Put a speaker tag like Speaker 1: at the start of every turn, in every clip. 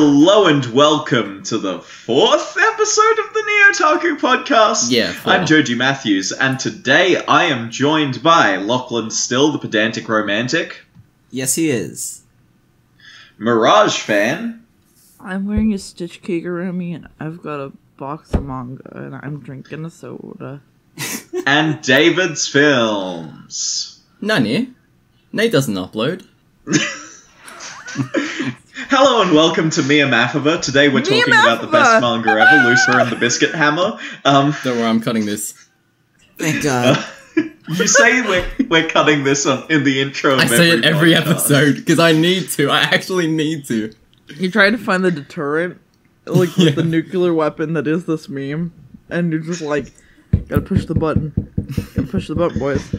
Speaker 1: Hello and welcome to the 4th episode of the Neotaku podcast.
Speaker 2: Yeah,
Speaker 1: I'm Joji Matthews, and today I am joined by Lachlan Still, the Pedantic Romantic.
Speaker 3: Yes, he is.
Speaker 1: Mirage Fan.
Speaker 4: I'm wearing a Stitch Kigurumi and I've got a box of manga and I'm drinking a soda.
Speaker 1: And David's Films.
Speaker 2: Nani? Nate doesn't upload.
Speaker 1: Hello and welcome to MAAAAAANNGAAAA. Today we're talking about the best manga ever, Lucifer and the Biscuit Hammer.
Speaker 2: Don't worry, I'm cutting this.
Speaker 3: Thank God.
Speaker 1: You say we're cutting this in the intro of
Speaker 2: I say it every
Speaker 1: podcast.
Speaker 2: episode, because I need to. I actually need to.
Speaker 4: You try to find the deterrent, like with the nuclear weapon that is this meme, and you're just like, gotta push the button. Gotta push the button, boys.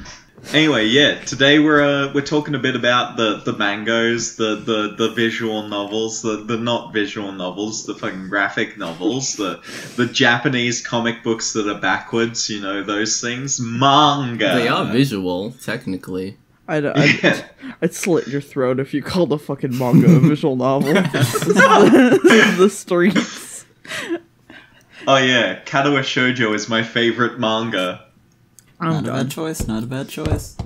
Speaker 1: Anyway, yeah, today we're talking a bit about the mangas, the visual novels, the not visual novels, the fucking graphic novels, the Japanese comic books that are backwards, you know, those things. Manga.
Speaker 2: They are visual, technically.
Speaker 4: I'd slit your throat if you called a fucking manga a visual novel. This is the streets.
Speaker 1: Oh yeah, Kadoa Shoujo is my favorite manga.
Speaker 3: Not a bad choice, not a bad choice.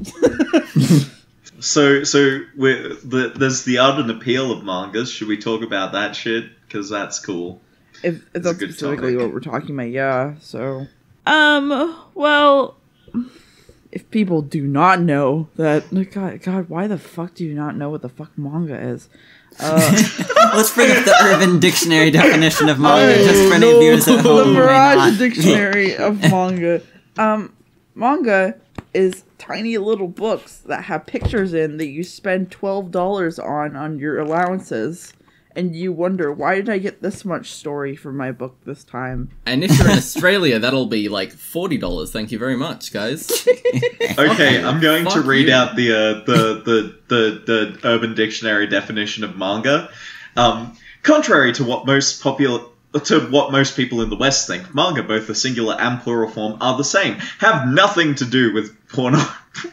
Speaker 1: So there's the art and appeal of mangas. Should we talk about that shit? Because that's cool.
Speaker 4: If that's specifically
Speaker 1: topic.
Speaker 4: what we're talking about, yeah, so... well... If people do not know that... God, why the fuck do you not know what the fuck manga is?
Speaker 3: Let's bring up the Urban Dictionary definition of manga, just for any viewers at home
Speaker 4: The
Speaker 3: who may
Speaker 4: Mirage
Speaker 3: not.
Speaker 4: Dictionary of manga. Manga is tiny little books that have pictures in that you spend $12 on your allowances, and you wonder, why did I get this much story for my book this time?
Speaker 2: And if you're in Australia, that'll be like $40. Thank you very much, guys.
Speaker 1: Okay, I'm going to read
Speaker 2: you.
Speaker 1: out the Urban Dictionary definition of manga. Contrary to what most people in the West think, manga, both the singular and plural form, are the same, have nothing to do with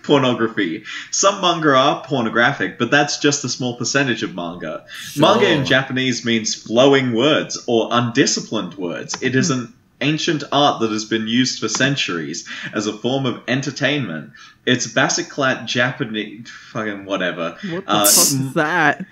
Speaker 1: pornography. Some manga are pornographic, but that's just a small percentage of manga.
Speaker 2: Sure.
Speaker 1: Manga in Japanese means flowing words, or undisciplined words. It is an ancient art that has been used for centuries as a form of entertainment. It's basic Japanese... fucking whatever.
Speaker 4: What the fuck is that?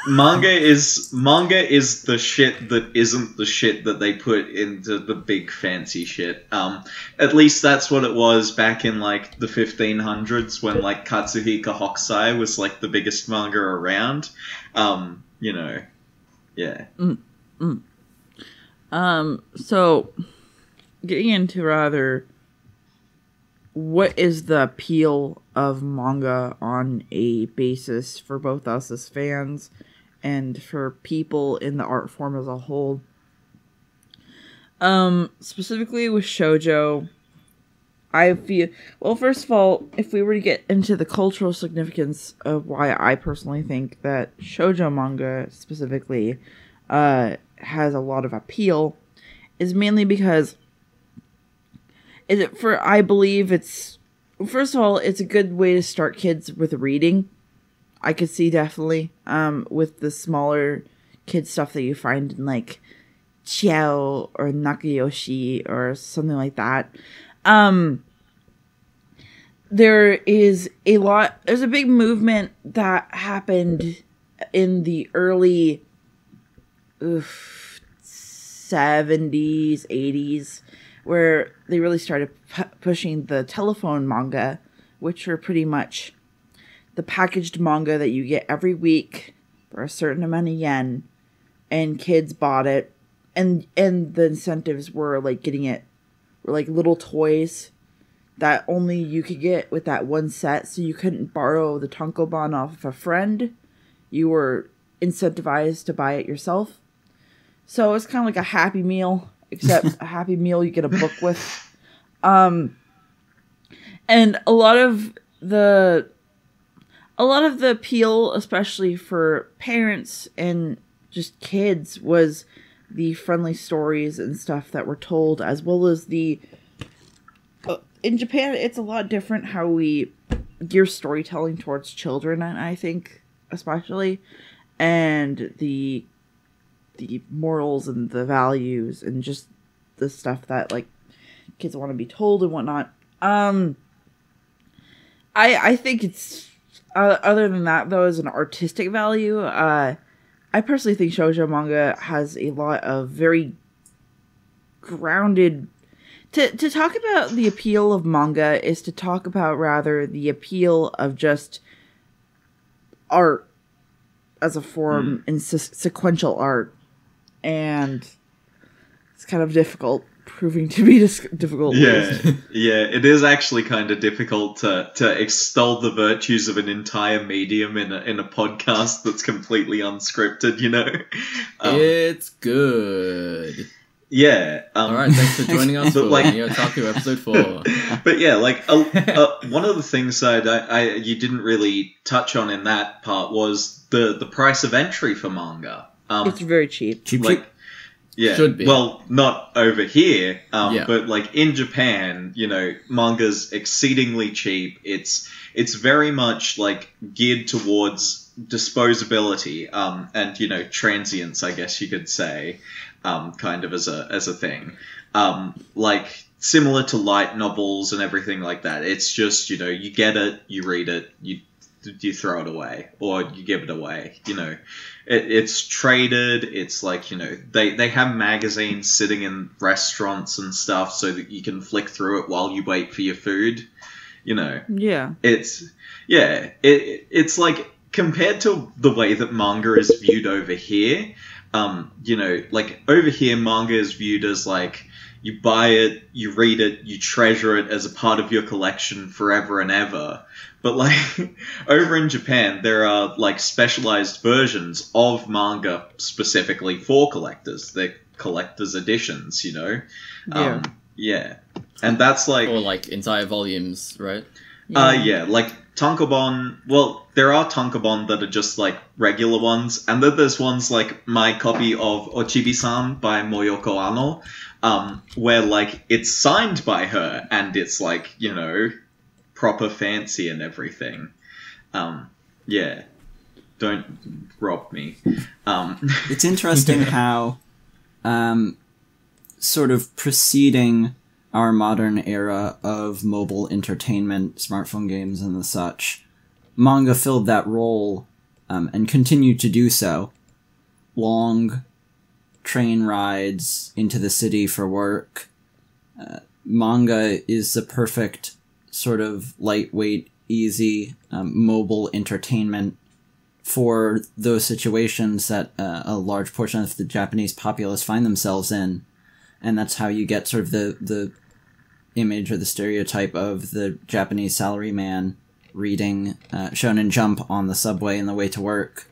Speaker 1: Manga is the shit that isn't the shit that they put into the big fancy shit. At least that's what it was back in like the 1500s when like Katsuhiko Hokusai was like the biggest manga around. You know, yeah.
Speaker 4: So getting into rather what is the appeal of manga on a basis for both us as fans and for people in the art form as a whole. Specifically with shoujo, I feel, well, first of all, if we were to get into the cultural significance of why I personally think that shoujo manga specifically has a lot of appeal, is mainly because I believe it's, first of all, it's a good way to start kids with reading. I could see definitely, with the smaller kid stuff that you find in like Chiao or Nakayoshi or something like that. There's a big movement that happened in the early 70s, 80s, where they really started pushing the telephone manga, which were pretty much the packaged manga that you get every week for a certain amount of yen, and kids bought it, and the incentives were like getting it were like little toys that only you could get with that one set, so you couldn't borrow the tankobon off of a friend. You were incentivized to buy it yourself. So it's kind of like a Happy Meal, except a Happy Meal you get a book with. And a lot of the appeal, especially for parents and just kids, was the friendly stories and stuff that were told, as well as the... in Japan, it's a lot different how we gear storytelling towards children, and I think, especially. And the the morals and the values and just the stuff that like kids want to be told and whatnot. I think it's other than that though, as an artistic value, I personally think shoujo manga has a lot of very grounded. To talk about the appeal of manga is to talk about rather the appeal of just art as a form in sequential art, and it's kind of proving to be difficult.
Speaker 1: Yeah, yeah, it is actually kind of difficult to extol the virtues of an entire medium in a podcast that's completely unscripted, you know?
Speaker 2: It's good.
Speaker 1: Yeah.
Speaker 2: Alright, thanks for joining us for
Speaker 1: like,
Speaker 2: Neotaku episode 4.
Speaker 1: But yeah, like, one of the things that you didn't really touch on in that part was the price of entry for manga.
Speaker 4: It's very cheap.
Speaker 1: Like, yeah,
Speaker 2: should be.
Speaker 1: Well, not over here,
Speaker 2: Yeah.
Speaker 1: but like in Japan, you know, manga's exceedingly cheap. It's very much like geared towards disposability, and you know, transience, I guess you could say, kind of as a thing, like similar to light novels and everything like that. It's just, you know, you get it, you read it, you throw it away or you give it away, you know. It's traded. It's like, you know, they have magazines sitting in restaurants and stuff so that you can flick through it while you wait for your food, you know.
Speaker 4: Yeah.
Speaker 1: It's like, compared to the way that manga is viewed over here, you know, like over here manga is viewed as like, you buy it, you read it, you treasure it as a part of your collection forever and ever. But like over in Japan, there are like specialized versions of manga specifically for collectors. They're collector's editions, you know?
Speaker 4: Yeah.
Speaker 1: Yeah. And that's like...
Speaker 2: Or like entire volumes, right?
Speaker 1: Yeah, like tankobon. Well, there are tankobon that are just like regular ones, and then there's ones like my copy of Ochibi-san by Moyoko Ano, where like it's signed by her, and it's like, you know, proper fancy and everything. Yeah, don't rob me.
Speaker 3: It's interesting how, sort of preceding our modern era of mobile entertainment, smartphone games, and the such, manga filled that role, and continued to do so. Long train rides into the city for work. Manga is the perfect sort of lightweight, easy, mobile entertainment for those situations that a large portion of the Japanese populace find themselves in. And that's how you get sort of the image or the stereotype of the Japanese salaryman reading Shonen Jump on the subway on the way to work.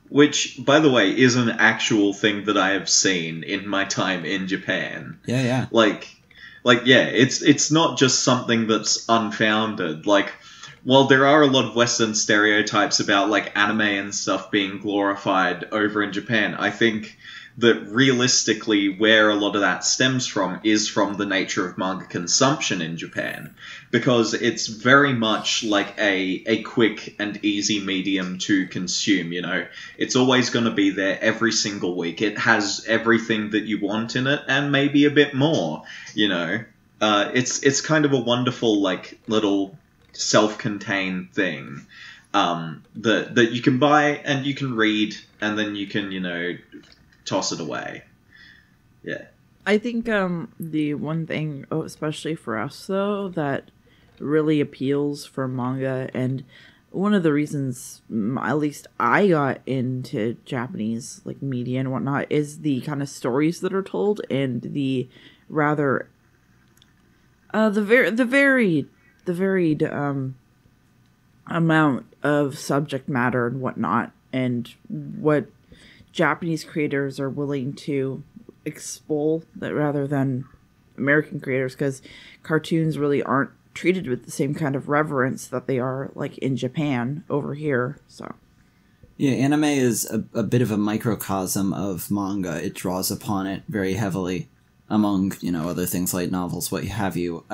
Speaker 1: Which, by the way, is an actual thing that I have seen in my time in Japan.
Speaker 3: Yeah.
Speaker 1: Like, yeah, it's not just something that's unfounded. Like, while there are a lot of Western stereotypes about, like, anime and stuff being glorified over in Japan, I think that realistically where a lot of that stems from is from the nature of manga consumption in Japan. Because it's very much like a quick and easy medium to consume, you know. It's always going to be there every single week. It has everything that you want in it and maybe a bit more, you know. It's kind of a wonderful, like, little self-contained thing that you can buy and you can read and then you can, you know, toss it away. Yeah.
Speaker 4: I think the one thing, especially for us though, that really appeals for manga, and one of the reasons at least I got into Japanese like media and whatnot, is the kind of stories that are told and the rather the varied amount of subject matter and whatnot, and what Japanese creators are willing to expel that rather than American creators, because cartoons really aren't treated with the same kind of reverence that they are like in Japan over here. So
Speaker 3: yeah, anime is a bit of a microcosm of manga. It draws upon it very heavily, among, you know, other things like novels, what have you.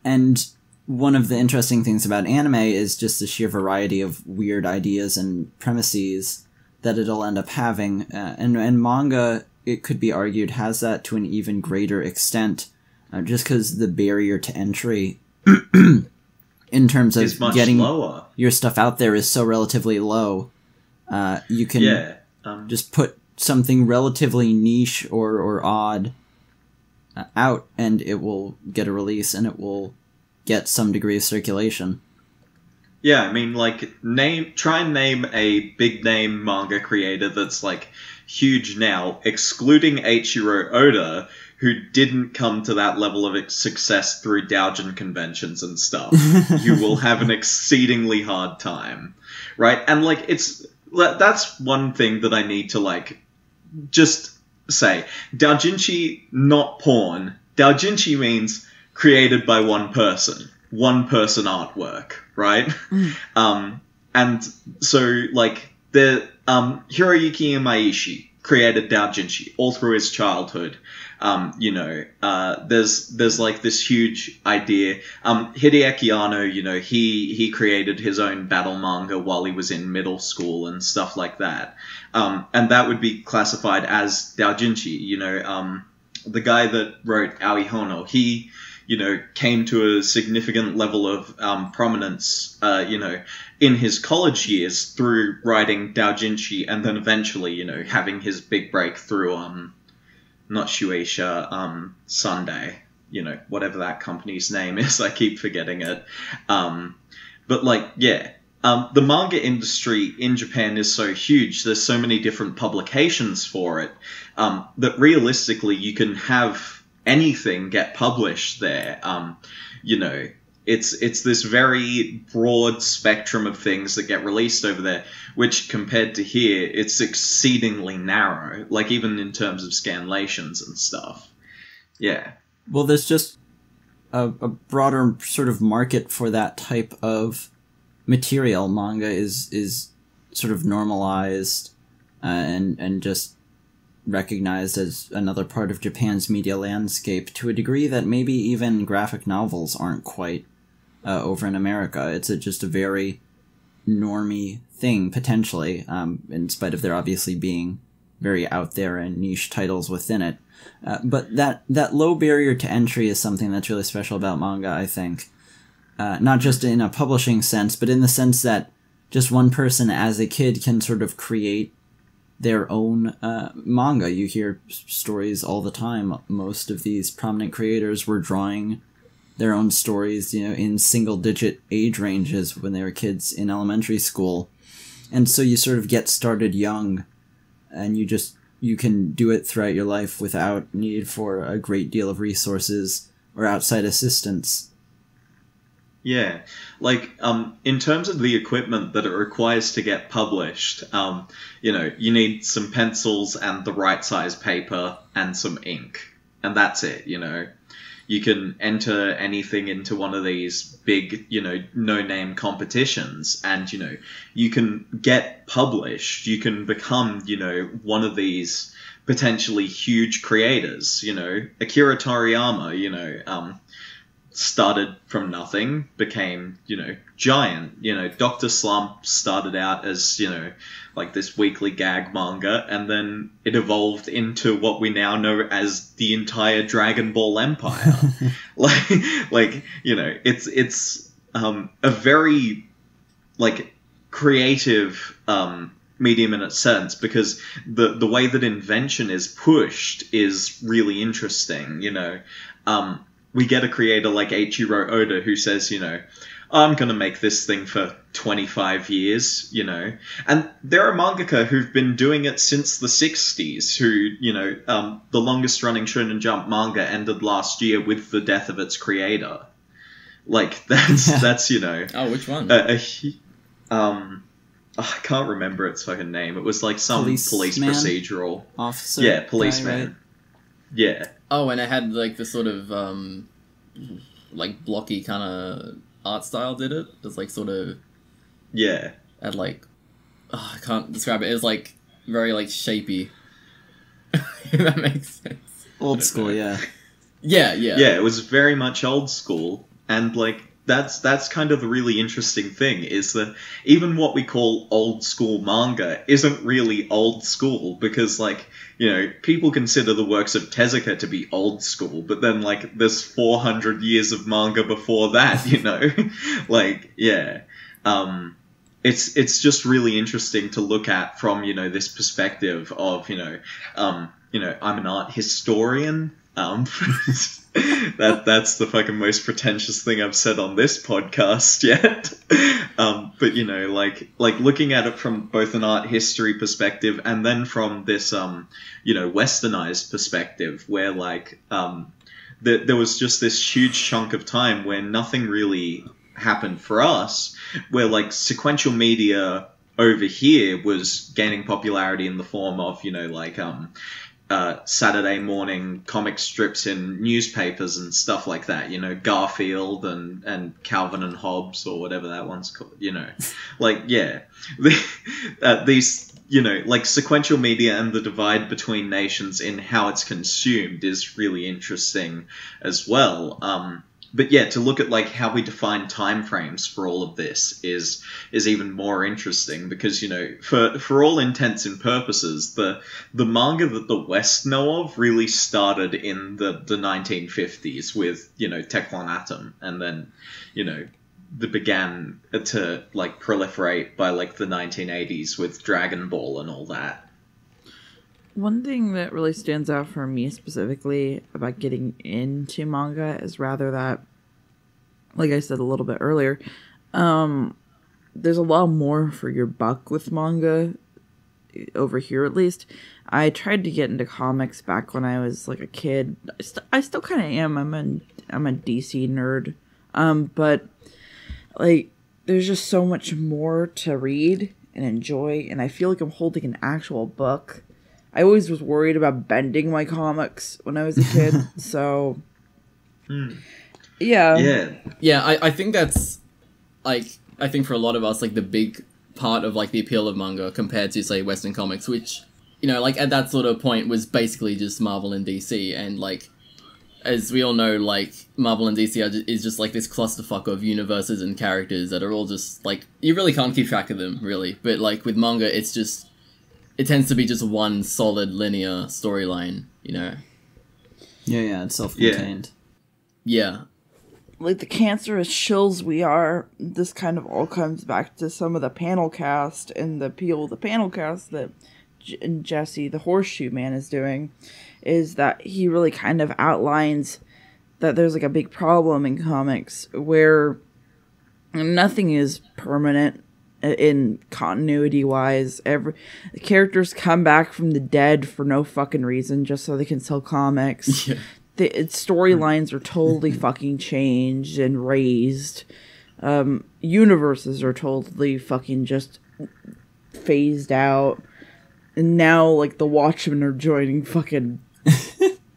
Speaker 3: And one of the interesting things about anime is just the sheer variety of weird ideas and premises that it'll end up having. And manga, it could be argued, has that to an even greater extent, just because the barrier to entry in terms of getting
Speaker 1: lower.
Speaker 3: Your stuff out there is so relatively low. You can just put something relatively niche or odd out, and it will get a release, and it will get some degree of circulation.
Speaker 1: Yeah, I mean, like, try and name a big-name manga creator that's, like, huge now, excluding Eiichiro Oda, who didn't come to that level of success through doujin conventions and stuff. You will have an exceedingly hard time, right? And, like, that's one thing that I need to, like, just say. Doujinshi, not porn. Doujinshi means created by one person artwork, right? And so, like, the Hiroyuki Imaishi created doujinshi all through his childhood. There's like this huge idea. Hideaki Anno, he created his own battle manga while he was in middle school and stuff like that. And that would be classified as doujinshi. The guy that wrote Aoi Hono, he came to a significant level of prominence, in his college years through writing doujinshi, and then eventually, having his big break through, not Shueisha, Sunday, whatever that company's name is, I keep forgetting it. But, like, yeah, the manga industry in Japan is so huge, there's so many different publications for it, that realistically you can have anything get published there. It's this very broad spectrum of things that get released over there, which compared to here, it's exceedingly narrow, like even in terms of scanlations and stuff. Yeah.
Speaker 3: Well, there's just a broader sort of market for that type of material. Manga is sort of normalized and just recognized as another part of Japan's media landscape to a degree that maybe even graphic novels aren't quite over in America. It's just a very normie thing, potentially, in spite of there obviously being very out there and niche titles within it. But that low barrier to entry is something that's really special about manga, I think. Not just in a publishing sense, but in the sense that just one person as a kid can sort of create their own manga. You hear stories all the time. Most of these prominent creators were drawing their own stories, in single-digit age ranges when they were kids in elementary school. And so you sort of get started young, and you can do it throughout your life without need for a great deal of resources or outside assistance.
Speaker 1: Yeah, like, in terms of the equipment that it requires to get published, you need some pencils and the right size paper and some ink, and that's it, You can enter anything into one of these big, no-name competitions, and, you can get published. You can become, one of these potentially huge creators, Akira Toriyama, started from nothing, became, giant. Dr. Slump started out as, like this weekly gag manga, and then it evolved into what we now know as the entire Dragon Ball Empire. It's a very, like, creative, medium in its sense, because the way that invention is pushed is really interesting, we get a creator like Eiichiro Oda who says, I'm going to make this thing for 25 years, And there are mangaka who've been doing it since the 60s, who, the longest running Shonen Jump manga ended last year with the death of its creator. Like, that's
Speaker 2: Oh, which one?
Speaker 1: I can't remember its fucking name. It was like some police procedural.
Speaker 3: Officer?
Speaker 1: Yeah, policeman.
Speaker 3: Right?
Speaker 1: Yeah.
Speaker 2: Oh, and it had, like, the sort of, like, blocky kind of art style, did it? It's, like, sort of...
Speaker 1: Yeah.
Speaker 2: Had, like... Oh, I can't describe it. It was, like, very, like, shapy. If that makes sense.
Speaker 3: Old school, yeah.
Speaker 2: Yeah.
Speaker 1: Yeah, it was very much old school. And, like, that's kind of the really interesting thing, is that even what we call old school manga isn't really old school, because, like, you know, people consider the works of Tezuka to be old school, but then, like, there's 400 years of manga before that, you know? Like, yeah. It's just really interesting to look at from, you know, this perspective of, you know, I'm an art historian. That's the fucking most pretentious thing I've said on this podcast yet. But, you know, like looking at it from both an art history perspective and then from this, you know, westernized perspective, where, like, there was just this huge chunk of time where nothing really happened for us, where, like, sequential media over here was gaining popularity in the form of, you know, like, Saturday morning comic strips in newspapers and stuff like that, you know, Garfield and Calvin and Hobbes, or whatever that one's called, you know. Like, yeah. These, you know, like, sequential media and the divide between nations in how it's consumed is really interesting as well. But yeah, to look at, like, how we define time frames for all of this is even more interesting, because, you know, for all intents and purposes, the manga that the West know of really started in the 1950s with, you know, Teclon Atom, and then, you know, that began to, like, proliferate by, like, the 1980s with Dragon Ball and all that.
Speaker 4: One thing that really stands out for me specifically about getting into manga is rather that, like I said a little bit earlier, there's a lot more for your buck with manga, over here at least. I tried to get into comics back when I was, like, a kid. I still kind of am. I'm a DC nerd. But, like, there's just so much more to read and enjoy, and I feel like I'm holding an actual book. I always was worried about bending my comics when I was a kid, so... Yeah.
Speaker 2: Yeah, I think that's, like, I think for a lot of us, like, the big part of, like, the appeal of manga compared to, say, Western comics, which, you know, like, at that sort of point was basically just Marvel and DC, and, like, as we all know, like, Marvel and DC is just, like, this clusterfuck of universes and characters that are all just, like, you really can't keep track of them, really, but, like, with manga, it's just... It tends to be just one solid linear storyline, you know?
Speaker 3: Yeah, it's self-contained.
Speaker 2: Yeah.
Speaker 4: Like the cancerous shills we are, this kind of all comes back to some of the panel cast and the appeal of the panel cast that Jesse, the Horseshoe Man, is doing, is that he really kind of outlines that there's, like, a big problem in comics where nothing is permanent. In continuity wise, the characters come back from the dead for no fucking reason, just so they can sell comics. Yeah. The storylines are totally fucking changed and raised. Universes are totally fucking just phased out. And now, like, the Watchmen are joining fucking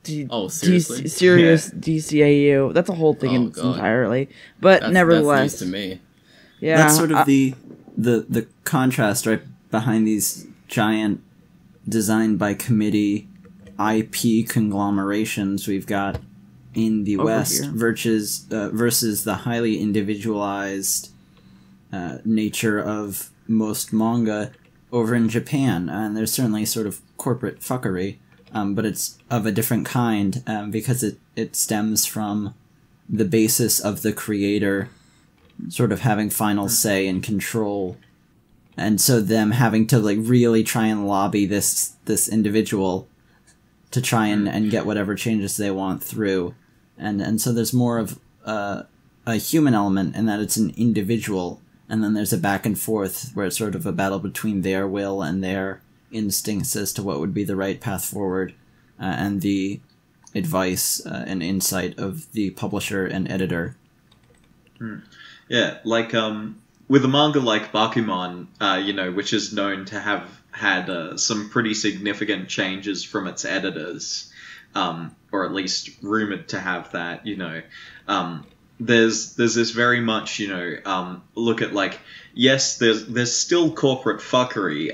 Speaker 2: seriously?
Speaker 4: Serious DCAU. That's a whole thing entirely. But nevertheless,
Speaker 2: that's news to me.
Speaker 4: Yeah,
Speaker 3: that's sort of the contrast right behind these giant designed by committee IP conglomerations we've got in the West versus the highly individualized nature of most manga over in Japan. And there's certainly sort of corporate fuckery, but it's of a different kind because it stems from the basis of the creator sort of having final say and control, and so them having to, like, really try and lobby this individual to try and get whatever changes they want through, and so there's more of a human element in that it's an individual, and then there's a back and forth where it's sort of a battle between their will and their instincts as to what would be the right path forward, and the advice and insight of the publisher and editor.
Speaker 1: Yeah, like, with a manga like Bakuman, you know, which is known to have had some pretty significant changes from its editors, or at least rumored to have that, you know, there's this very much, you know, look at, like, yes, there's still corporate fuckery,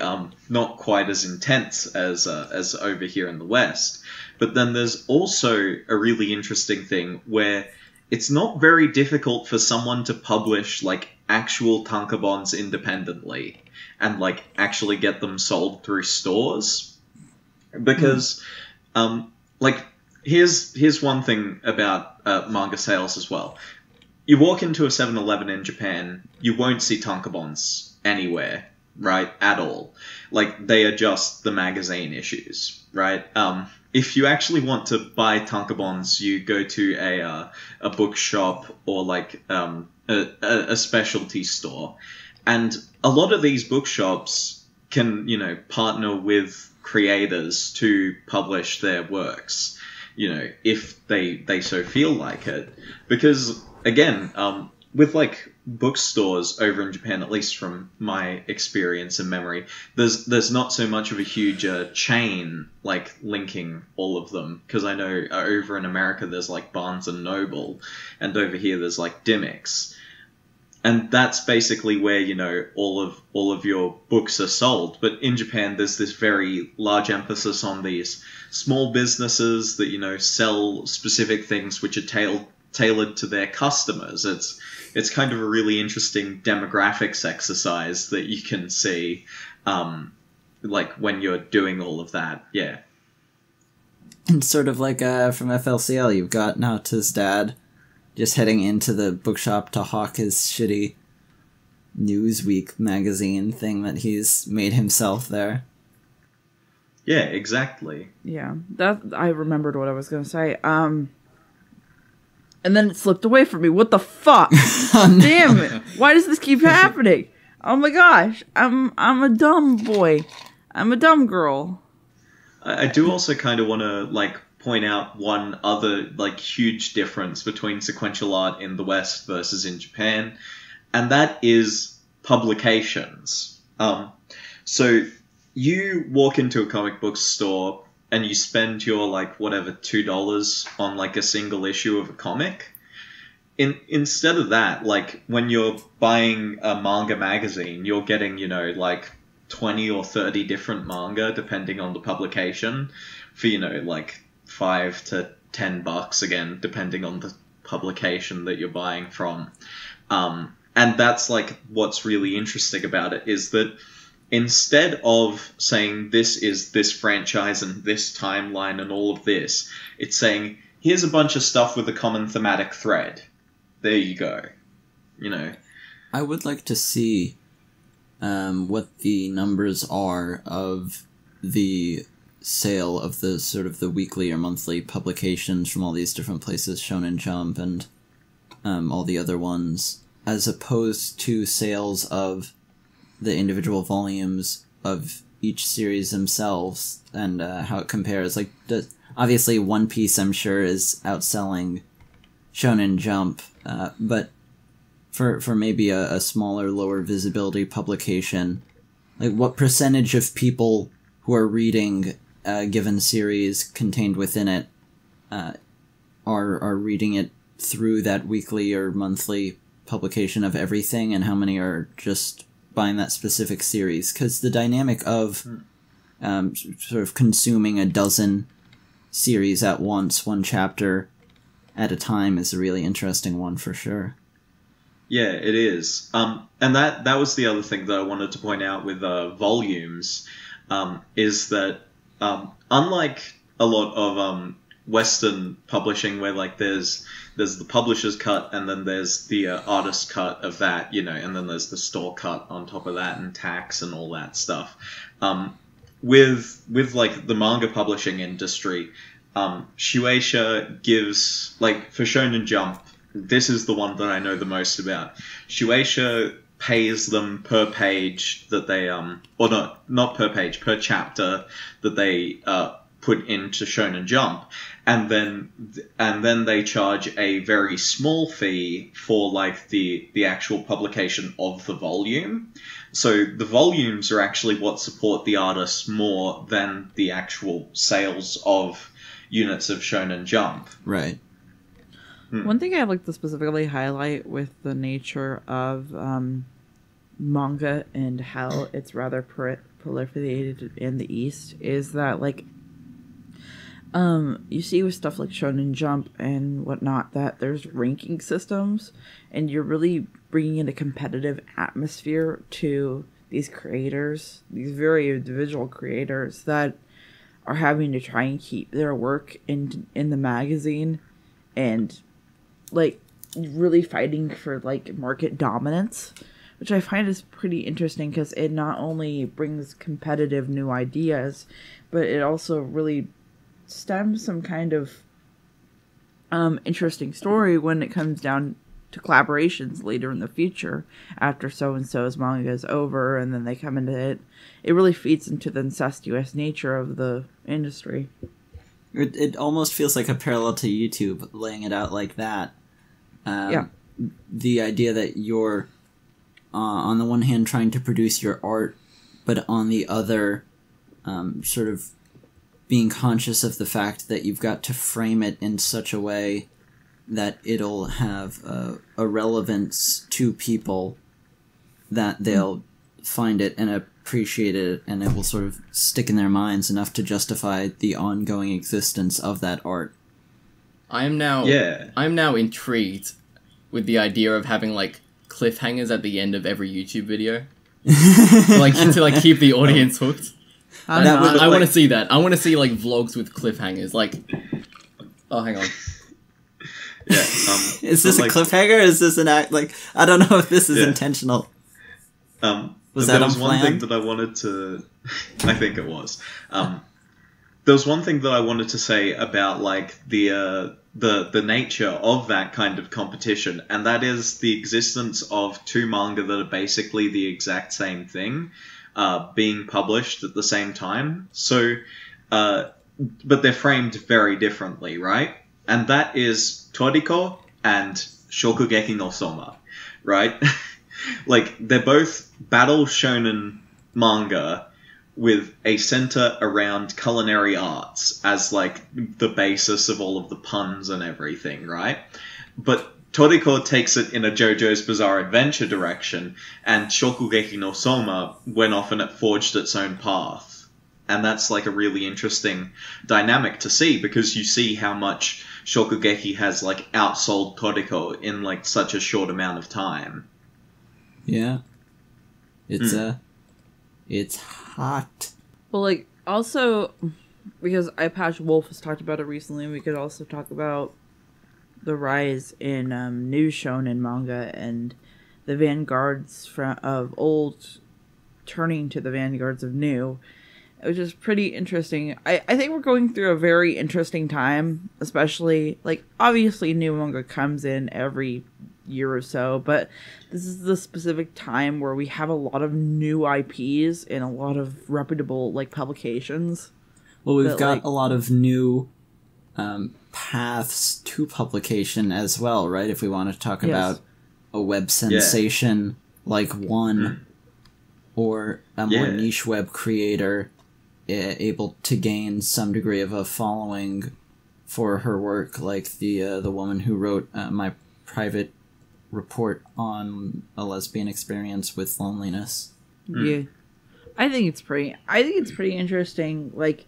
Speaker 1: not quite as intense as over here in the West, but then there's also a really interesting thing where it's not very difficult for someone to publish like actual tankobons independently and like actually get them sold through stores, because like here's one thing about manga sales as well. You walk into a 7-Eleven in Japan, you won't see tankobons anywhere, right, at all. Like, they are just the magazine issues, right? If you actually want to buy tankobons, you go to a bookshop or like a specialty store, and a lot of these bookshops can, you know, partner with creators to publish their works, you know, if they so feel like it. Because again, with like bookstores over in Japan, at least from my experience and memory, there's not so much of a huge chain like linking all of them, because I know over in America there's like Barnes and Noble, and over here there's like Dimmicks, and that's basically where, you know, all of your books are sold. But in Japan there's this very large emphasis on these small businesses that, you know, sell specific things which are tailored to their customers. It's kind of a really interesting demographics exercise that you can see, like when you're doing all of that. Yeah.
Speaker 3: And sort of like from FLCL, you've got Naota's dad just heading into the bookshop to hawk his shitty Newsweek magazine thing that he's made himself there.
Speaker 1: Yeah, exactly.
Speaker 4: Yeah, that I remembered what I was going to say. And then it slipped away from me. What the fuck? Damn it! Why does this keep happening? Oh my gosh! I'm a dumb boy. I'm a dumb girl.
Speaker 1: I do also kind of want to like point out one other like huge difference between sequential art in the West versus in Japan, and that is publications. So you walk into a comic book store and you spend your like whatever $2 on like a single issue of a comic. Instead of that, like when you're buying a manga magazine, you're getting, you know, like 20 or 30 different manga depending on the publication for, you know, like $5 to $10 again, depending on the publication that you're buying from. And that's like what's really interesting about it, is that instead of saying this is this franchise and this timeline and all of this, it's saying here's a bunch of stuff with a common thematic thread. There you go. You know.
Speaker 3: I would like to see what the numbers are of the sale of the sort of the weekly or monthly publications from all these different places, Shonen Jump and all the other ones, as opposed to sales of the individual volumes of each series themselves, and how it compares. Like, obviously One Piece, I'm sure, is outselling Shonen Jump, but for maybe a smaller, lower visibility publication, like what percentage of people who are reading a given series contained within it are reading it through that weekly or monthly publication of everything, and how many are just buying that specific series? Because the dynamic of sort of consuming a dozen series at once, one chapter at a time, is a really interesting one for sure.
Speaker 1: Yeah, it is. And that was the other thing that I wanted to point out with volumes, is that unlike a lot of Western publishing, where like there's the publisher's cut and then there's the artist cut of that, you know, and then there's the store cut on top of that and tax and all that stuff. With like the manga publishing industry, Shueisha gives, like for Shonen Jump, this is the one that I know the most about. Shueisha pays them per page that they or not per page, per chapter that they put into Shonen Jump, and then they charge a very small fee for like the actual publication of the volume. So the volumes are actually what support the artists more than the actual sales of units of Shonen Jump.
Speaker 3: Right.
Speaker 4: One thing I'd like to specifically highlight with the nature of manga and how it's rather proliferated in the East is that, like, You see with stuff like Shonen Jump and whatnot that there's ranking systems, and you're really bringing in a competitive atmosphere to these creators, these very individual creators that are having to try and keep their work in the magazine, and like really fighting for like market dominance, which I find is pretty interesting because it not only brings competitive new ideas, but it also really stems some kind of interesting story when it comes down to collaborations later in the future after so-and-so's manga is over and then they come into it. It really feeds into the incestuous nature of the industry.
Speaker 3: It almost feels like a parallel to YouTube, laying it out like that.
Speaker 4: Yeah.
Speaker 3: The idea that you're, on the one hand, trying to produce your art, but on the other, sort of being conscious of the fact that you've got to frame it in such a way that it'll have a relevance to people, that they'll find it and appreciate it, and it will sort of stick in their minds enough to justify the ongoing existence of that art.
Speaker 2: I'm now intrigued with the idea of having like cliffhangers at the end of every YouTube video, to keep the audience hooked. I want to see that. I want to see like vlogs with cliffhangers. Like, oh, hang on.
Speaker 1: Yeah.
Speaker 3: Is this a cliffhanger? Is this an act? Like, I don't know if this is intentional.
Speaker 1: Was that one thing that I wanted to... I think it was. There was one thing that I wanted to say about like the nature of that kind of competition, and that is the existence of two manga that are basically the exact same thing, being published at the same time. So, but they're framed very differently, right? And that is Toriko and Shokugeki no Soma, right? Like, they're both battle shonen manga with a center around culinary arts as, like, the basis of all of the puns and everything, right? But Toriko takes it in a JoJo's Bizarre Adventure direction, and Shokugeki no Soma went off and it forged its own path. And that's, like, a really interesting dynamic to see, because you see how much Shokugeki has, like, outsold Toriko in, like, such a short amount of time.
Speaker 3: Yeah. It's hot.
Speaker 4: Well, like, also, because Eyepatch Wolf has talked about it recently, we could also talk about the rise in new shonen manga and the vanguards of old turning to the vanguards of new, which is pretty interesting. I think we're going through a very interesting time, especially, like, obviously new manga comes in every year or so, but this is the specific time where we have a lot of new IPs and a lot of reputable, like, publications.
Speaker 3: Well, we've got a lot of new paths to publication as well, right? If we want to talk about a web sensation like One, or a more niche web creator able to gain some degree of a following for her work, like the woman who wrote my private report on a lesbian experience with loneliness.
Speaker 4: Yeah, I think it's pretty interesting. Like,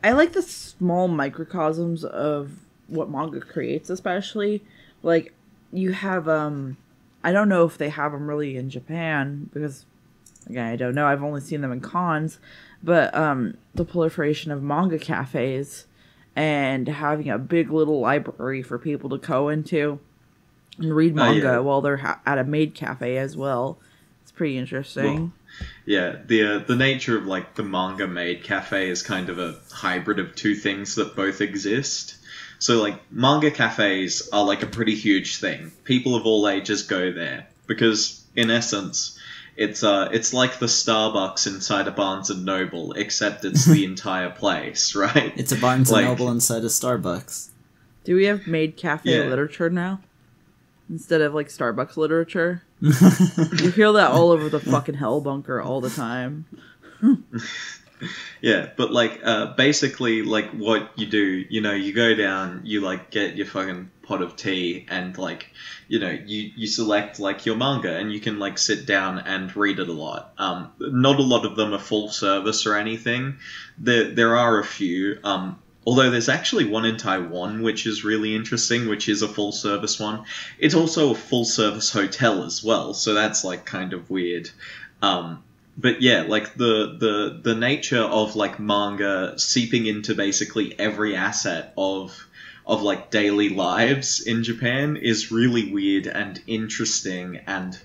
Speaker 4: I like the small microcosms of what manga creates, especially like you have I don't know if they have them really in Japan, because again, I don't know, I've only seen them in cons, but the proliferation of manga cafes and having a big little library for people to go into and read manga while they're at a maid cafe as well. It's pretty interesting.
Speaker 1: Well, the nature of, like, the manga maid cafe is kind of a hybrid of two things that both exist. So, like, manga cafes are, like, a pretty huge thing. People of all ages go there because, in essence, it's like the Starbucks inside a Barnes and Noble, except it's the entire place, right?
Speaker 3: It's a Barnes and Noble inside a Starbucks.
Speaker 4: Do we have maid cafe literature now? Instead of, like, Starbucks literature? You hear that all over the fucking Hell Bunker all the time.
Speaker 1: Yeah, but, like, basically, like, what you do, you know, you go down, you, like, get your fucking pot of tea, and, like, you know, you select, like, your manga, and you can, like, sit down and read it a lot. Not a lot of them are full service or anything. There are a few. Although there's actually one in Taiwan which is really interesting, which is a full service one. It's also a full service hotel as well, so that's like kind of weird. But yeah, like the nature of like manga seeping into basically every asset of like daily lives in Japan is really weird and interesting, and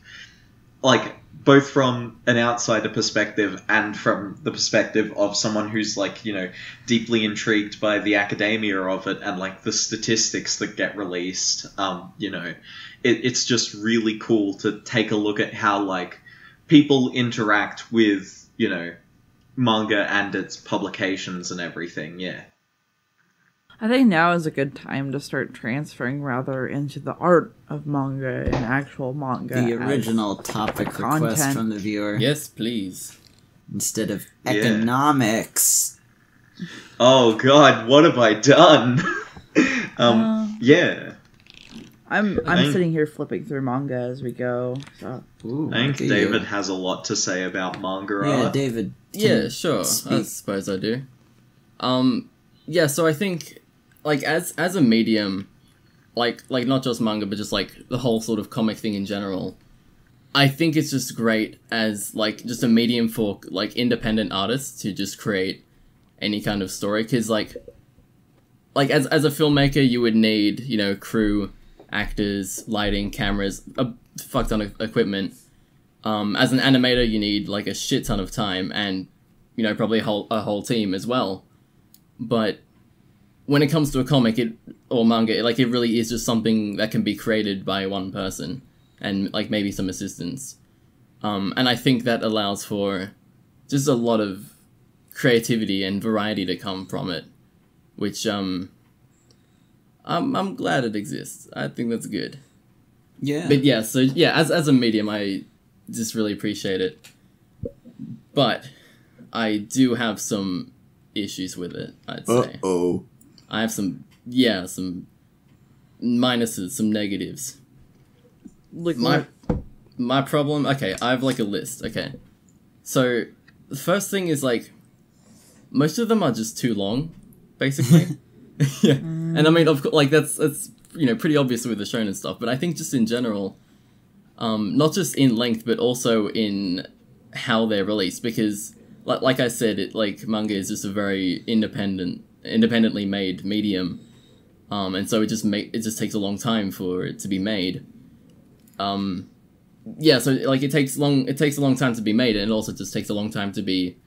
Speaker 1: like both from an outsider perspective and from the perspective of someone who's like, you know, deeply intrigued by the academia of it and like the statistics that get released. You know, it's just really cool to take a look at how like people interact with, you know, manga and its publications and everything. Yeah.
Speaker 4: I think now is a good time to start transferring rather into the art of manga and actual manga.
Speaker 3: The original topic request from the viewer.
Speaker 2: Yes, please.
Speaker 3: Instead of economics.
Speaker 1: Oh god, what have I done? Yeah.
Speaker 4: I'm sitting here flipping through manga as we go. So.
Speaker 3: Ooh,
Speaker 1: I think David has a lot to say about manga.
Speaker 3: Yeah, David.
Speaker 2: Yeah, sure. I suppose I do. Yeah, so I think, like, as a medium, like not just manga, but just like the whole sort of comic thing in general, I think it's just great as like just a medium for like independent artists to just create any kind of story. Because like as a filmmaker, you would need, you know, crew, actors, lighting, cameras, a fuck ton of equipment. As an animator, you need like a shit ton of time and, you know, probably a whole team as well. But when it comes to a comic or manga, it really is just something that can be created by one person and like maybe some assistants. And I think that allows for just a lot of creativity and variety to come from it, which I'm glad it exists. I think that's good.
Speaker 3: Yeah.
Speaker 2: But yeah, so yeah, as a medium, I just really appreciate it. But I do have some issues with it, I'd say.
Speaker 3: Uh-oh.
Speaker 2: I have some minuses, some negatives.
Speaker 4: Like
Speaker 2: my problem, okay, I have like a list, okay. So, the first thing is like, most of them are just too long, basically. Yeah. And I mean, of course, like that's you know, pretty obvious with the shonen stuff, but I think just in general, not just in length, but also in how they're released, because like I said, manga is just a very independently made medium, and so it just takes a long time for it to be made. Yeah, so like it takes a long time to be made, and it also just takes a long time to be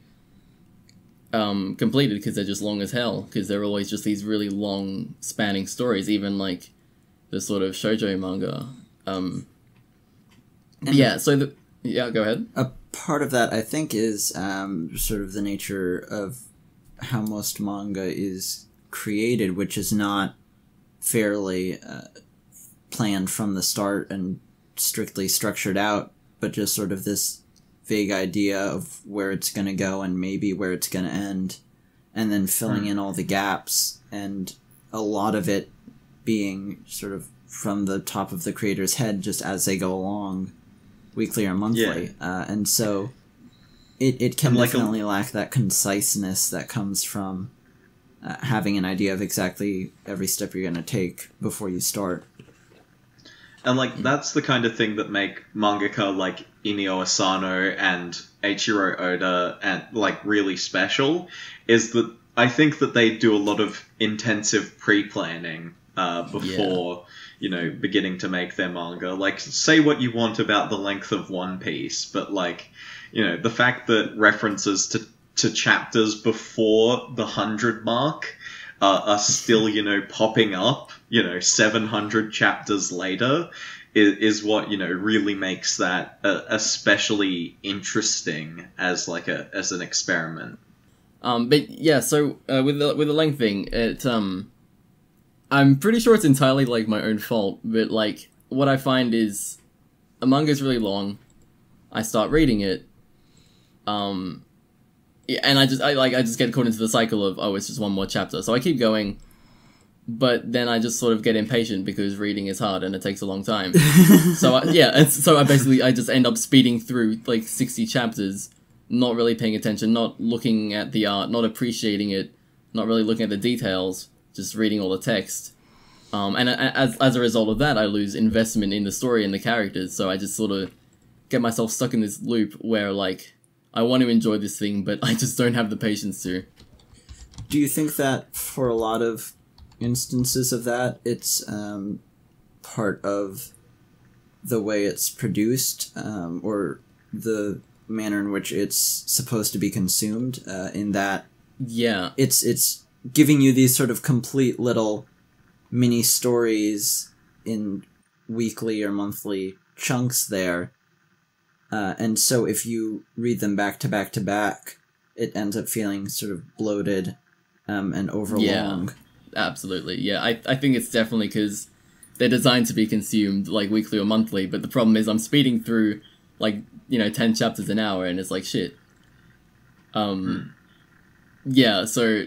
Speaker 2: completed, because they're just long as hell, because they're always just these really long spanning stories, even like the sort of shoujo manga. Yeah, so go ahead.
Speaker 3: A part of that, I think, is sort of the nature of how most manga is created, which is not fairly planned from the start and strictly structured out, but just sort of this vague idea of where it's going to go and maybe where it's going to end, and then filling in all the gaps, and a lot of it being sort of from the top of the creator's head just as they go along, weekly or monthly. And so it can definitely lack that conciseness that comes from having an idea of exactly every step you're going to take before you start.
Speaker 1: And like that's the kind of thing that make mangaka like Inio Asano and Eiichiro Oda and like really special, is that I think that they do a lot of intensive pre-planning before you know, beginning to make their manga. Like, say what you want about the length of One Piece, but like, you know, the fact that references to chapters before the 100 mark are still, you know, popping up, you know, 700 chapters later, is what, you know, really makes that especially interesting as like as an experiment.
Speaker 2: But yeah, so with the length thing, it I'm pretty sure it's entirely like my own fault, but like what I find is a manga is really long. I start reading it, yeah, and I just get caught into the cycle of, oh, it's just one more chapter. So I keep going, but then I just sort of get impatient because reading is hard and it takes a long time. So I just end up speeding through like 60 chapters, not really paying attention, not looking at the art, not appreciating it, not really looking at the details, just reading all the text. And as a result of that, I lose investment in the story and the characters, so I just sort of get myself stuck in this loop where, like, I want to enjoy this thing, but I just don't have the patience to.
Speaker 3: Do you think that for a lot of instances of that, it's part of the way it's produced, or the manner in which it's supposed to be consumed, in that it's giving you these sort of complete little mini stories in weekly or monthly chunks there, and so if you read them back to back to back, it ends up feeling sort of bloated and overlong.
Speaker 2: Absolutely, yeah. I think it's definitely because they're designed to be consumed, like, weekly or monthly, but the problem is I'm speeding through, like, 10 chapters an hour, and it's like, shit. Yeah, so,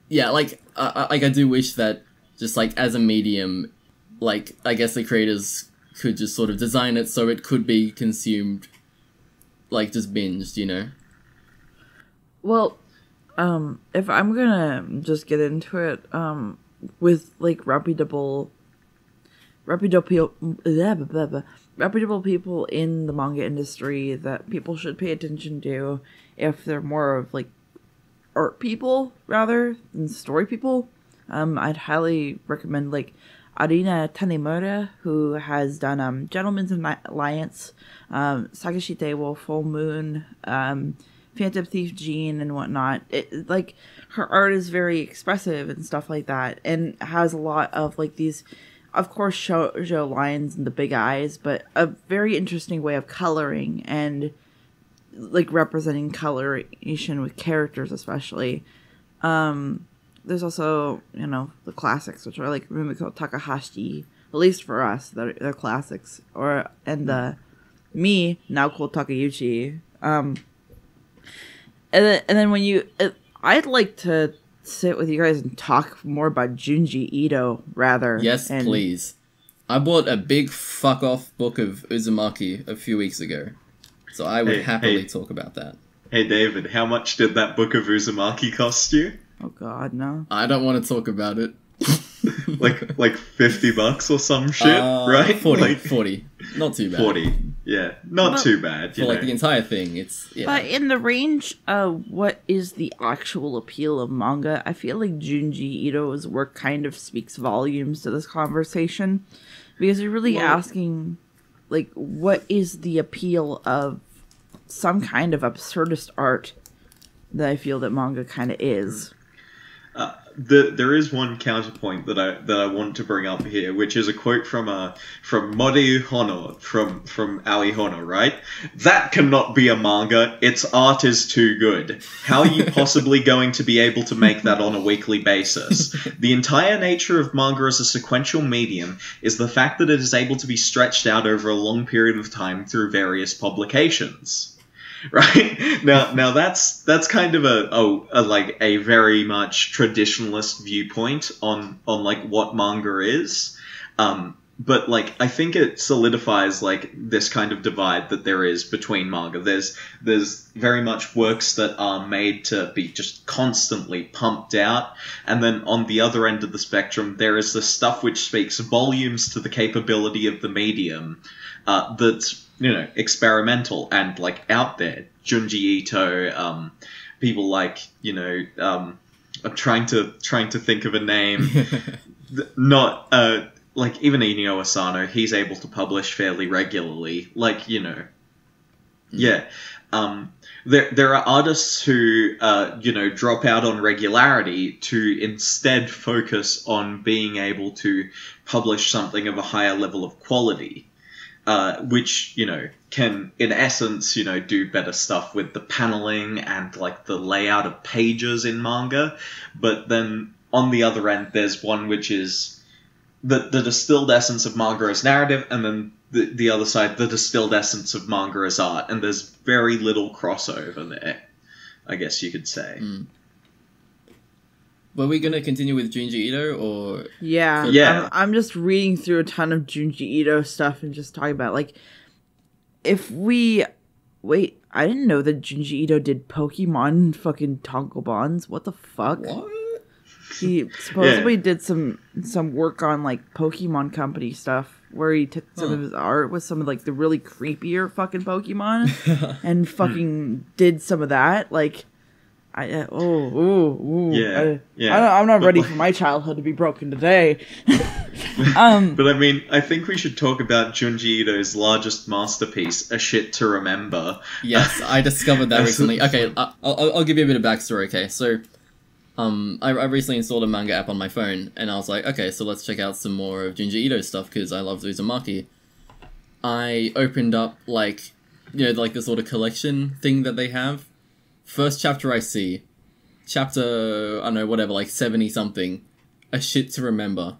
Speaker 2: yeah, like, I do wish that, just, like, as a medium, like, I guess the creators could just sort of design it so it could be consumed, like, just binged,
Speaker 4: Well, if I'm gonna just get into it, with, like, reputable people in the manga industry that people should pay attention to if they're more of, like, art people rather than story people, I'd highly recommend, like, Arina Tanemura, who has done Gentleman's Alliance, Sakashite Wolf, Full Moon, Phantom Thief Jean, and whatnot. It, like, her art is very expressive and stuff like that, and has a lot of, like, these, of course, shoujo lines and the big eyes, but a very interesting way of coloring and, like, representing coloration with characters, especially. There's also, the classics, which are, like, Rumiko Takahashi, at least for us, they're classics, and me, Naoko Takeuchi. And then when I'd like to sit with you guys and talk more about Junji Ito, rather.
Speaker 2: Yes, please. I bought a big fuck-off book of Uzumaki a few weeks ago, so I would happily talk about that.
Speaker 1: Hey, David, how much did that book of Uzumaki cost you?
Speaker 4: Oh, God, no.
Speaker 2: I don't want to talk about it.
Speaker 1: like $50 or some shit, right?
Speaker 2: 40. Not too bad.
Speaker 1: 40. Yeah, not too bad.
Speaker 2: For, like, the entire thing, it's... Yeah.
Speaker 4: But in the range of what is the actual appeal of manga, I feel like Junji Ito's work kind of speaks volumes to this conversation. Because you're really asking, like, what is the appeal of some kind of absurdist art that I feel that manga kind of is.
Speaker 1: There is one counterpoint that I want to bring up here, which is a quote from Mori Hono from Aoi Hono, right? That cannot be a manga. Its art is too good. How are you possibly going to be able to make that on a weekly basis? The entire nature of manga as a sequential medium is the fact that it is able to be stretched out over a long period of time through various publications. Right now, that's kind of a very much traditionalist viewpoint on like what manga is, but like I think it solidifies like this kind of divide that there is between manga. There's very much works that are made to be just constantly pumped out, and then on the other end of the spectrum, there is the stuff which speaks volumes to the capability of the medium, that's experimental and like out there. Junji Ito, people like I'm trying to think of a name. Not like even Inio Asano. He's able to publish fairly regularly. Like yeah. There are artists who drop out on regularity to instead focus on being able to publish something of a higher level of quality. Which, can, in essence, do better stuff with the paneling and, like, the layout of pages in manga. But then, on the other end, there's one which is the distilled essence of manga as narrative, and then the other side, the distilled essence of manga as art. And there's very little crossover there, I guess you could say.
Speaker 2: Mm. Were we going to continue with Junji Ito, or...?
Speaker 4: Yeah. I'm just reading through a ton of Junji Ito stuff and just talking about, like, if we... Wait, I didn't know that Junji Ito did Pokemon fucking Tankobons. What the fuck?
Speaker 2: What?
Speaker 4: He supposedly did some work on like Pokemon Company stuff where he took some of his art with some of like the really creepier fucking Pokemon and fucking did some of that. Like, I'm not ready for my childhood to be broken today.
Speaker 1: But I mean, I think we should talk about Junji Ito's largest masterpiece, A Shit to Remember.
Speaker 2: Yes, I discovered that recently. Okay, I'll give you a bit of backstory. Okay, so I recently installed a manga app on my phone, and I was like, okay, so let's check out some more of Junji Ito's stuff because I love Uzumaki. I opened up like the sort of collection thing that they have. First chapter I see, chapter I don't know whatever, like 70 something, A Shit to Remember.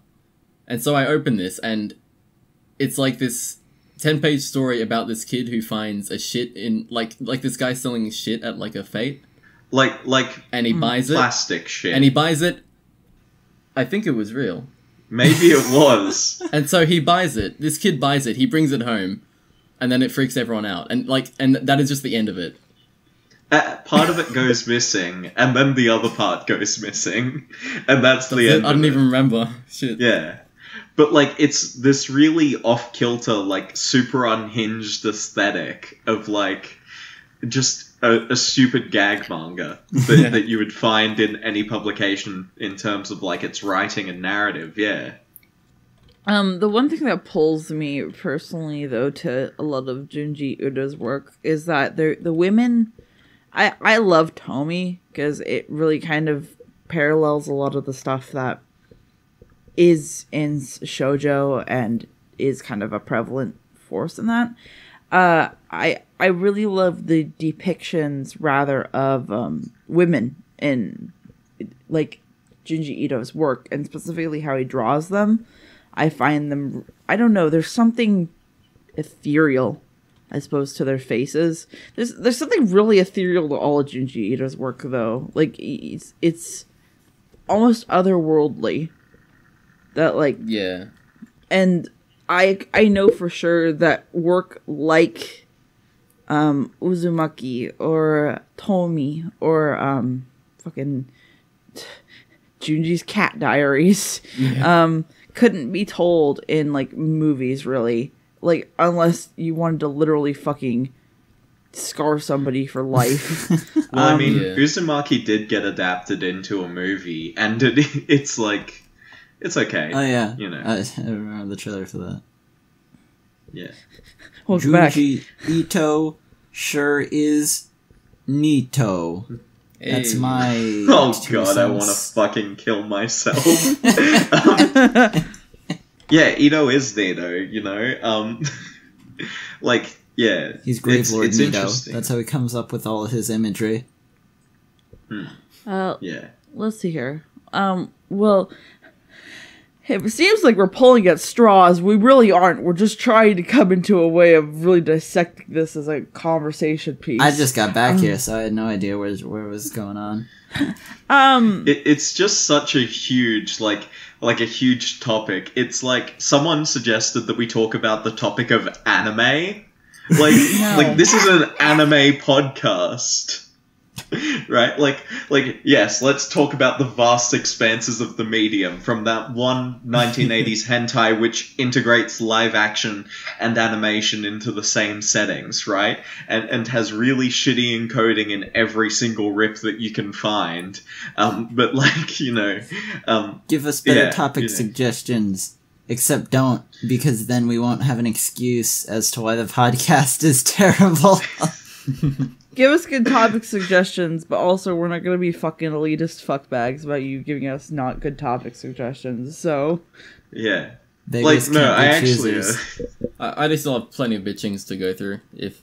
Speaker 2: And so I open this, and it's like this 10-page story about this kid who finds a shit in, like this guy selling shit at, like, a fete.
Speaker 1: And
Speaker 2: he buys it.
Speaker 1: Plastic shit.
Speaker 2: And he buys it. I think it was real.
Speaker 1: Maybe it was.
Speaker 2: And so he buys it. This kid buys it. He brings it home. And then it freaks everyone out. And, and that is just the end of it.
Speaker 1: Part of it goes missing, and then the other part goes missing. And that's the end.
Speaker 2: I don't even remember. Shit.
Speaker 1: Yeah. But, like, it's this really off-kilter, like, super unhinged aesthetic of, like, just a stupid gag manga that you would find in any publication in terms of, like, its writing and narrative, yeah.
Speaker 4: The one thing that pulls me personally, though, to a lot of Junji Ito's work is that the women... I love Tomi, because it really kind of parallels a lot of the stuff that is in shoujo and is kind of a prevalent force in that. I really love the depictions rather of women in like Junji Ito's work, and specifically how he draws them. I find them, I don't know, there's something ethereal, I suppose, to their faces. There's something really ethereal to all of Junji Ito's work, though. Like, it's almost otherworldly. That, like...
Speaker 2: Yeah.
Speaker 4: And I know for sure that work like Uzumaki or Tomi or fucking Junji's Cat Diaries couldn't be told in, like, movies, really. Like, unless you wanted to literally fucking scar somebody for life.
Speaker 1: Well, I mean, Uzumaki did get adapted into a movie, and it's like... It's okay.
Speaker 3: Oh, yeah.
Speaker 1: You know.
Speaker 3: I remember the trailer for that.
Speaker 1: Yeah.
Speaker 4: Welcome back.
Speaker 3: Junji Ito sure is neato.
Speaker 2: Hey.
Speaker 3: That's my
Speaker 1: Oh god,
Speaker 3: cents.
Speaker 1: I want to fucking kill myself. Yeah, Ito is Neato, you know? Like, yeah.
Speaker 3: He's Grave Lord
Speaker 1: it's
Speaker 3: Neato.
Speaker 1: interesting.
Speaker 3: That's how he comes up with all of his imagery.
Speaker 1: Yeah.
Speaker 4: Let's see here. Well... It seems like we're pulling at straws. We really aren't. We're just trying to come into a way of really dissecting this as a conversation piece.
Speaker 3: I just got back here, so I had no idea where it was going on.
Speaker 1: It's just such a huge, like a huge topic. It's like someone suggested that we talk about the topic of anime. Like, like this is an anime podcast. Right? Like, yes, let's talk about the vast expanses of the medium, from that one 1980s hentai which integrates live action and animation into the same settings, right? And has really shitty encoding in every single rip that you can find. But, like, you know...
Speaker 3: Give us better topic suggestions. Except don't, because then we won't have an excuse as to why the podcast is terrible.
Speaker 4: Give us good topic suggestions, but also we're not going to be fucking elitist fuckbags about you giving us not good topic suggestions, so...
Speaker 1: Yeah.
Speaker 3: Beggars
Speaker 1: like, no,
Speaker 3: can't be
Speaker 1: I actually...
Speaker 3: choosers.
Speaker 2: I still have plenty of bitchings to go through, if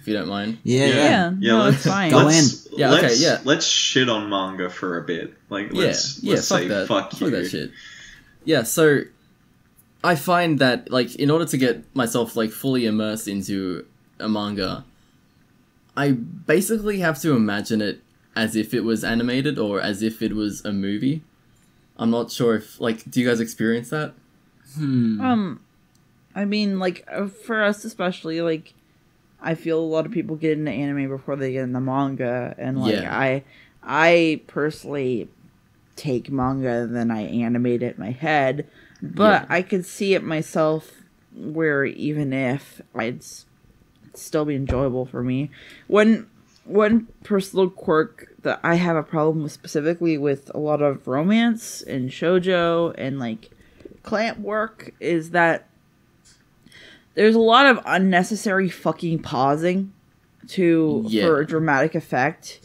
Speaker 2: you don't mind.
Speaker 3: Yeah.
Speaker 4: No, it's fine.
Speaker 3: Go in.
Speaker 2: Yeah, okay, yeah.
Speaker 1: Let's shit on manga for a bit. Like, let's
Speaker 2: fuck
Speaker 1: say
Speaker 2: that.
Speaker 1: fuck you.
Speaker 2: Fuck that shit. Yeah, so... I find that, like, in order to get myself, like, fully immersed into a manga... I basically have to imagine it as if it was animated or as if it was a movie. I'm not sure if, like, do you guys experience that?
Speaker 4: I mean, like, for us especially, like, I feel a lot of people get into anime before they get into manga, and like
Speaker 2: Yeah.
Speaker 4: I personally take manga and then I animate it in my head, but I could see it myself where even if I'd still be enjoyable for me. One personal quirk that I have a problem with specifically with a lot of romance and shoujo and like clamp work is that there's a lot of unnecessary fucking pausing for dramatic effect,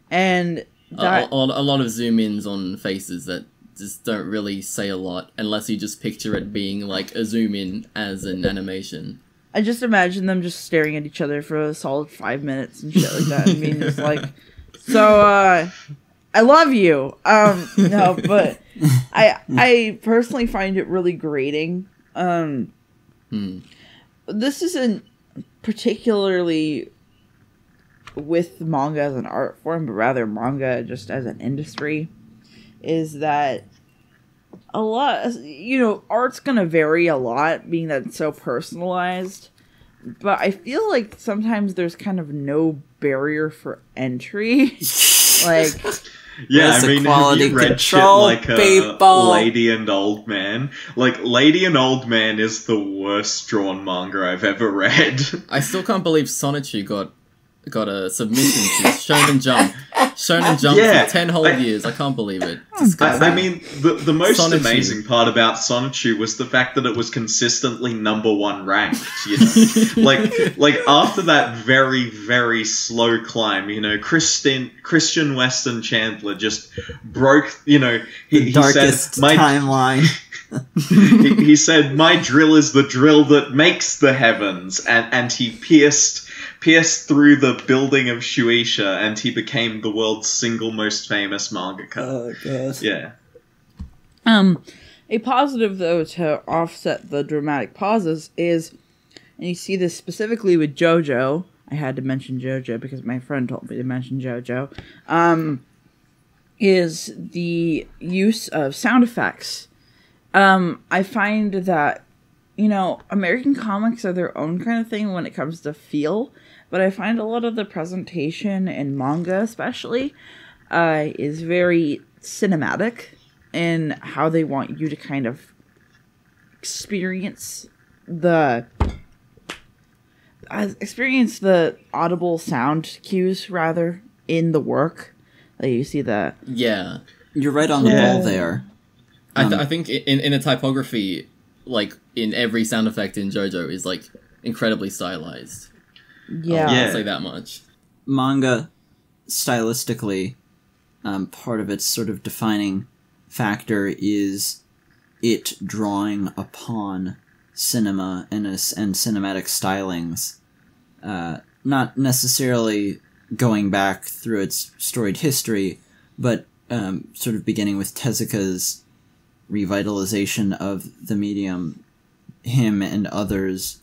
Speaker 4: and that
Speaker 2: a lot of zoom ins on faces that just don't really say a lot unless you just picture it being like a zoom in as an animation.
Speaker 4: I just imagine them just staring at each other for a solid 5 minutes and shit like that, and being just like, "So, I love you." No, but I personally find it really grating. This isn't particularly with manga as an art form, but rather manga just as an industry, is that a lot, art's gonna vary a lot, being that it's so personalized, but I feel like sometimes there's kind of no barrier for entry. Like,
Speaker 1: yeah,
Speaker 3: There's
Speaker 1: I mean, have
Speaker 3: quality
Speaker 1: you read shit
Speaker 3: control,
Speaker 1: like
Speaker 3: people.
Speaker 1: Lady and Old Man? Like, Lady and Old Man is the worst drawn manga I've ever read.
Speaker 2: I still can't believe Sonichu got a submission to Shonen Jump. Shonen Jump
Speaker 1: Yeah,
Speaker 2: for 10 whole years. I can't believe it.
Speaker 1: I mean, the most
Speaker 2: Sonichu.
Speaker 1: amazing part about Sonichu was the fact that it was consistently #1 ranked, you know? like after that very, very slow climb, Christian Weston Chandler just broke, he
Speaker 3: Darkest
Speaker 1: said,
Speaker 3: timeline.
Speaker 1: he said, "My drill is the drill that makes the heavens," and he pierced through the building of Shueisha, and he became the world's single most famous mangaka.
Speaker 3: Oh god.
Speaker 1: Yeah.
Speaker 4: A positive though to offset the dramatic pauses is, and you see this specifically with JoJo. I had to mention JoJo because my friend told me to mention JoJo. Is the use of sound effects. I find that, American comics are their own kind of thing when it comes to feel, but I find a lot of the presentation in manga especially is very cinematic in how they want you to kind of experience the audible sound cues, rather, in the work. Like you see the...
Speaker 2: Yeah.
Speaker 3: You're right on the ball there.
Speaker 2: I think in a typography, like, in every sound effect in JoJo is, like, incredibly stylized.
Speaker 4: Yeah.
Speaker 2: I'll say that much.
Speaker 3: Manga, stylistically, part of its sort of defining factor is it drawing upon cinema and cinematic stylings. Not necessarily going back through its storied history, but sort of beginning with Tezuka's revitalization of the medium. Him and others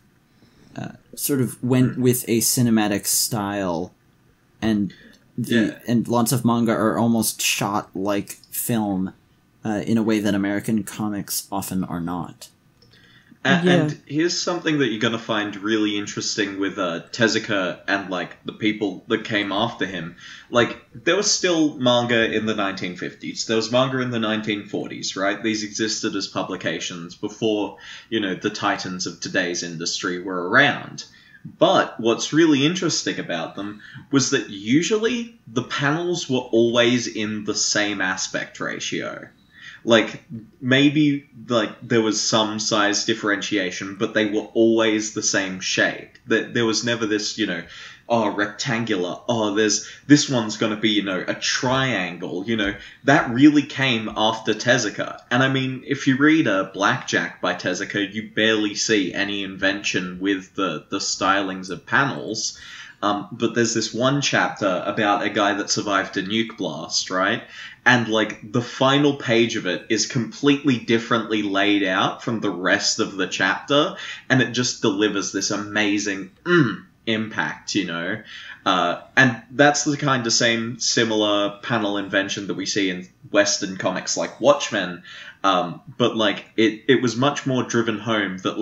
Speaker 3: sort of went with a cinematic style, and lots of manga are almost shot like film in a way that American comics often are not.
Speaker 1: And here's something that you're going to find really interesting with Tezuka and, like, the people that came after him. Like, there was still manga in the 1950s. There was manga in the 1940s, right? These existed as publications before, the titans of today's industry were around. But what's really interesting about them was that usually the panels were always in the same aspect ratio. Like, maybe, there was some size differentiation, but they were always the same shape. There was never this, rectangular, this one's gonna be, a triangle, That really came after Tezuka. And I mean, if you read Blackjack by Tezuka, you barely see any invention with the stylings of panels. But there's this one chapter about a guy that survived a nuke blast, right? And, the final page of it is completely differently laid out from the rest of the chapter, and it just delivers this amazing impact, And that's the kind of similar panel invention that we see in Western comics like Watchmen, but, it was much more driven home that,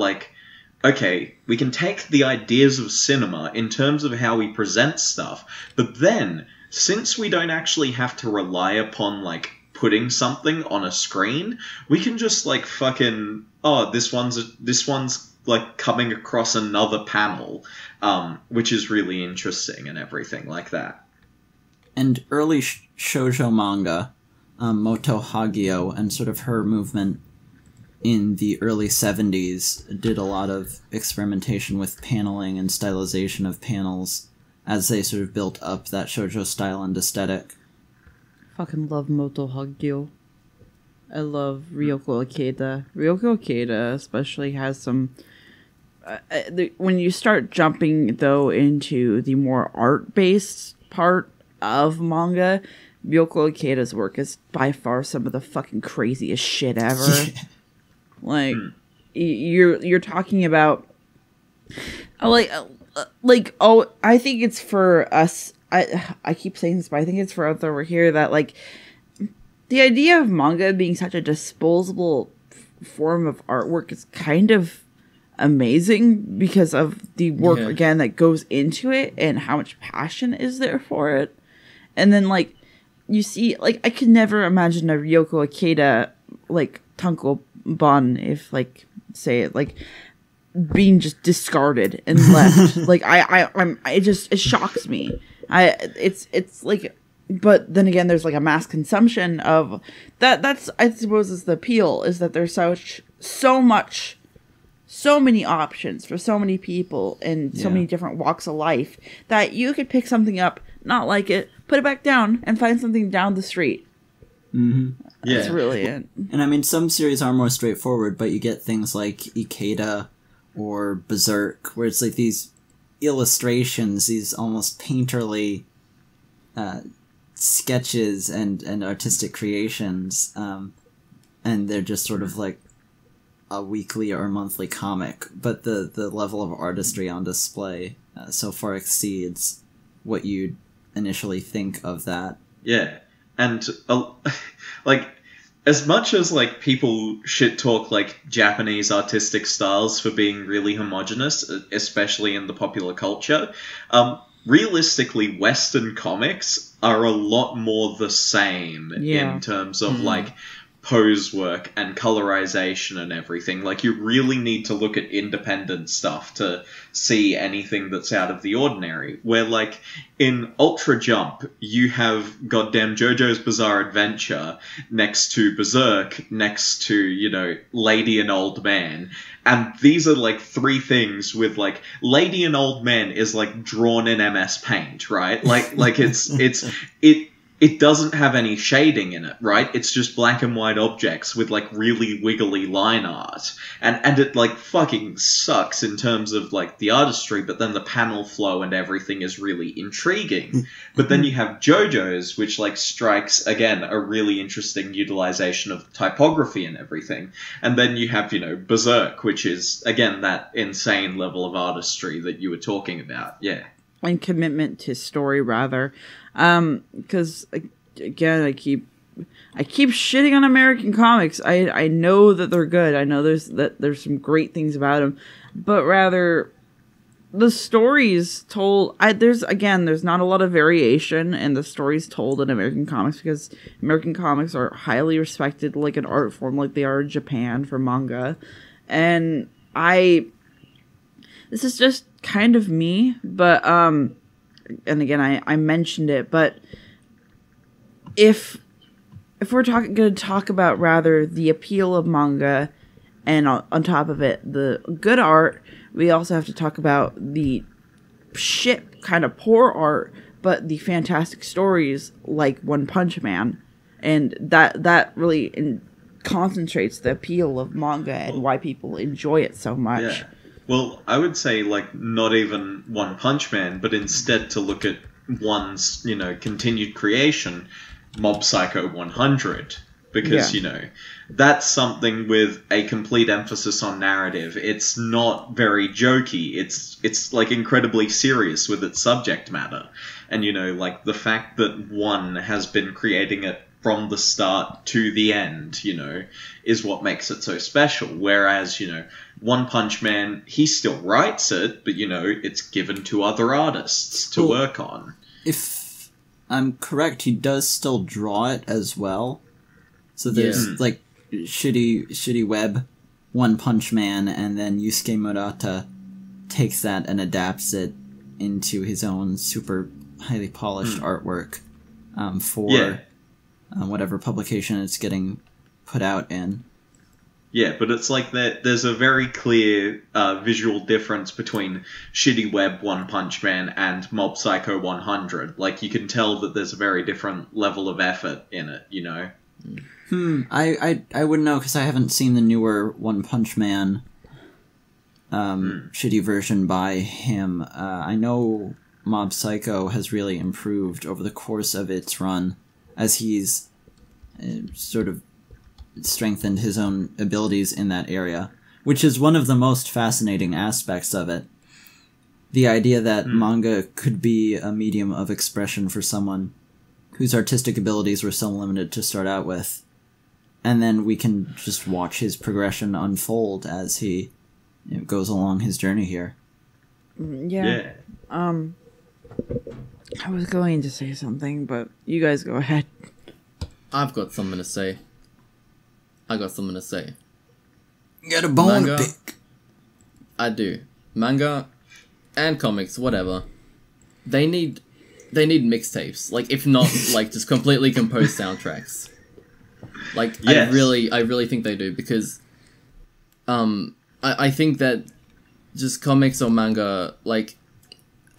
Speaker 1: okay, we can take the ideas of cinema in terms of how we present stuff, but then, since we don't actually have to rely upon, like, putting something on a screen, we can just, like, fucking, oh, this one's like, coming across another panel, which is really interesting and everything like that.
Speaker 3: And early shoujo manga, Moto Hagio, and sort of her movement in the early 70s did a lot of experimentation with paneling and stylization of panels as they sort of built up that shoujo style and aesthetic.
Speaker 4: Fucking love Moto Hagio. I love Ryoko Ikeda. Ryoko Ikeda especially has some... when you start jumping, though, into the more art-based part of manga, Ryoko Ikeda's work is by far some of the fucking craziest shit ever. Like, you're talking about... I think it's for us... I keep saying this, but I think it's for us over here that, like, the idea of manga being such a disposable form of artwork is kind of amazing because of the work, again, that goes into it and how much passion is there for it. And then, like, you see, like, I could never imagine a Ryoko Ikeda, like, tankobon, if, like, say it, like, being just discarded and left. Like, it shocks me. It's like, but then again, there's like a mass consumption of that. That's, I suppose, is the appeal, is that there's so many options for so many people in so many different walks of life that you could pick something up, not like it, put it back down, and find something down the street.
Speaker 3: Mm-hmm.
Speaker 4: That's really it.
Speaker 3: And I mean, some series are more straightforward, but you get things like Ikeda or Berserk, where it's like these illustrations, these almost painterly sketches and artistic creations, and they're just sort of like a weekly or monthly comic, but the level of artistry on display so far exceeds what you'd initially think of that.
Speaker 1: Yeah, and like, as much as like people shit talk like Japanese artistic styles for being really homogenous, especially in the popular culture, realistically, Western comics are a lot more the same in terms of like pose work and colorization and everything. Like, you really need to look at independent stuff to see anything that's out of the ordinary. Where, like, in Ultra Jump, you have goddamn JoJo's Bizarre Adventure next to Berserk, next to, you know, Lady and Old Man. And these are, like, three things with, like, Lady and Old Man is, like, drawn in MS Paint, right? Like it doesn't have any shading in it, right? It's just black and white objects with, like, really wiggly line art. And it, like, fucking sucks in terms of, like, the artistry, but then the panel flow and everything is really intriguing. But then you have JoJo's, which, like, strikes, again, a really interesting utilization of typography and everything. And then you have, you know, Berserk, which is, again, that insane level of artistry that you were talking about. Yeah.
Speaker 4: And commitment to story, rather. Because, again, I keep shitting on American comics. I know that they're good. I know there's some great things about them, but rather the stories told. There's not a lot of variation in the stories told in American comics, because American comics are highly respected, like an art form, like they are in Japan for manga, and this is just kind of me, but and again, I mentioned it, but if we're going to talk about rather the appeal of manga, and on top of it, the good art, we also have to talk about the shit kind of poor art, but the fantastic stories like One Punch Man, and that really concentrates the appeal of manga and why people enjoy it so much.
Speaker 1: Yeah. Well, I would say, like, not even One Punch Man, but instead to look at one's, you know, continued creation, Mob Psycho 100. Because, you know, that's something with a complete emphasis on narrative. It's not very jokey. It's like, incredibly serious with its subject matter. And, you know, like, the fact that one has been creating it from the start to the end, you know, is what makes it so special. Whereas, you know, One Punch Man, he still writes it, but, you know, it's given to other artists to work on.
Speaker 3: If I'm correct, he does still draw it as well. So there's, like, Shitty Web, One Punch Man, and then Yusuke Murata takes that and adapts it into his own super highly polished artwork for whatever publication it's getting put out in.
Speaker 1: Yeah, but it's like that. There's a very clear visual difference between Shitty Web, One Punch Man, and Mob Psycho 100. Like, you can tell that there's a very different level of effort in it, you know?
Speaker 3: I wouldn't know because I haven't seen the newer One Punch Man shitty version by him. I know Mob Psycho has really improved over the course of its run as he's sort of strengthened his own abilities in that area, which is one of the most fascinating aspects of it. The idea that manga could be a medium of expression for someone whose artistic abilities were so limited to start out with, and then we can just watch his progression unfold as he goes along his journey here.
Speaker 4: Yeah. I was going to say something, but you guys go ahead.
Speaker 2: I've got something to say. I got something to say.
Speaker 3: You got a bone to pick.
Speaker 2: I do. Manga and comics, whatever. They need mixtapes. Like, if not, like, just completely composed soundtracks. Like, yes. I really think they do, because I think that just comics or manga, like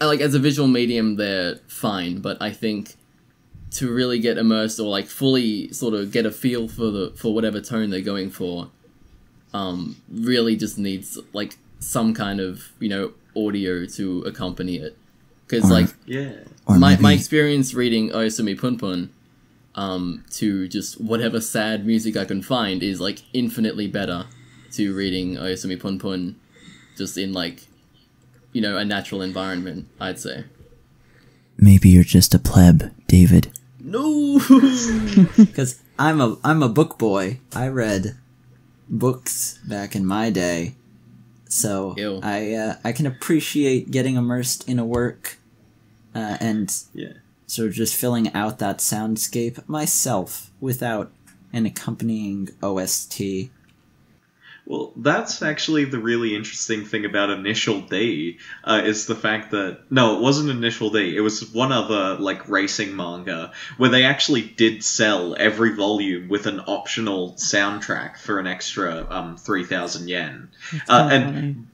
Speaker 2: as a visual medium, they're fine, but I think to really get immersed or like fully sort of get a feel for whatever tone they're going for, really just needs like some kind of, you know, audio to accompany it. Because like my experience reading Oyasumi Punpun to just whatever sad music I can find is like infinitely better to reading Oyasumi Punpun just in like, you know, a natural environment, I'd say.
Speaker 3: Maybe you're just a pleb, David.
Speaker 2: No!
Speaker 3: Because I'm a book boy. I read books back in my day. So I can appreciate getting immersed in a work and sort of just filling out that soundscape myself without an accompanying OST.
Speaker 1: Well, that's actually the really interesting thing about Initial D, is the fact that... No, it wasn't Initial D, it was one other, like, racing manga, where they actually did sell every volume with an optional soundtrack for an extra 3,000 yen. And,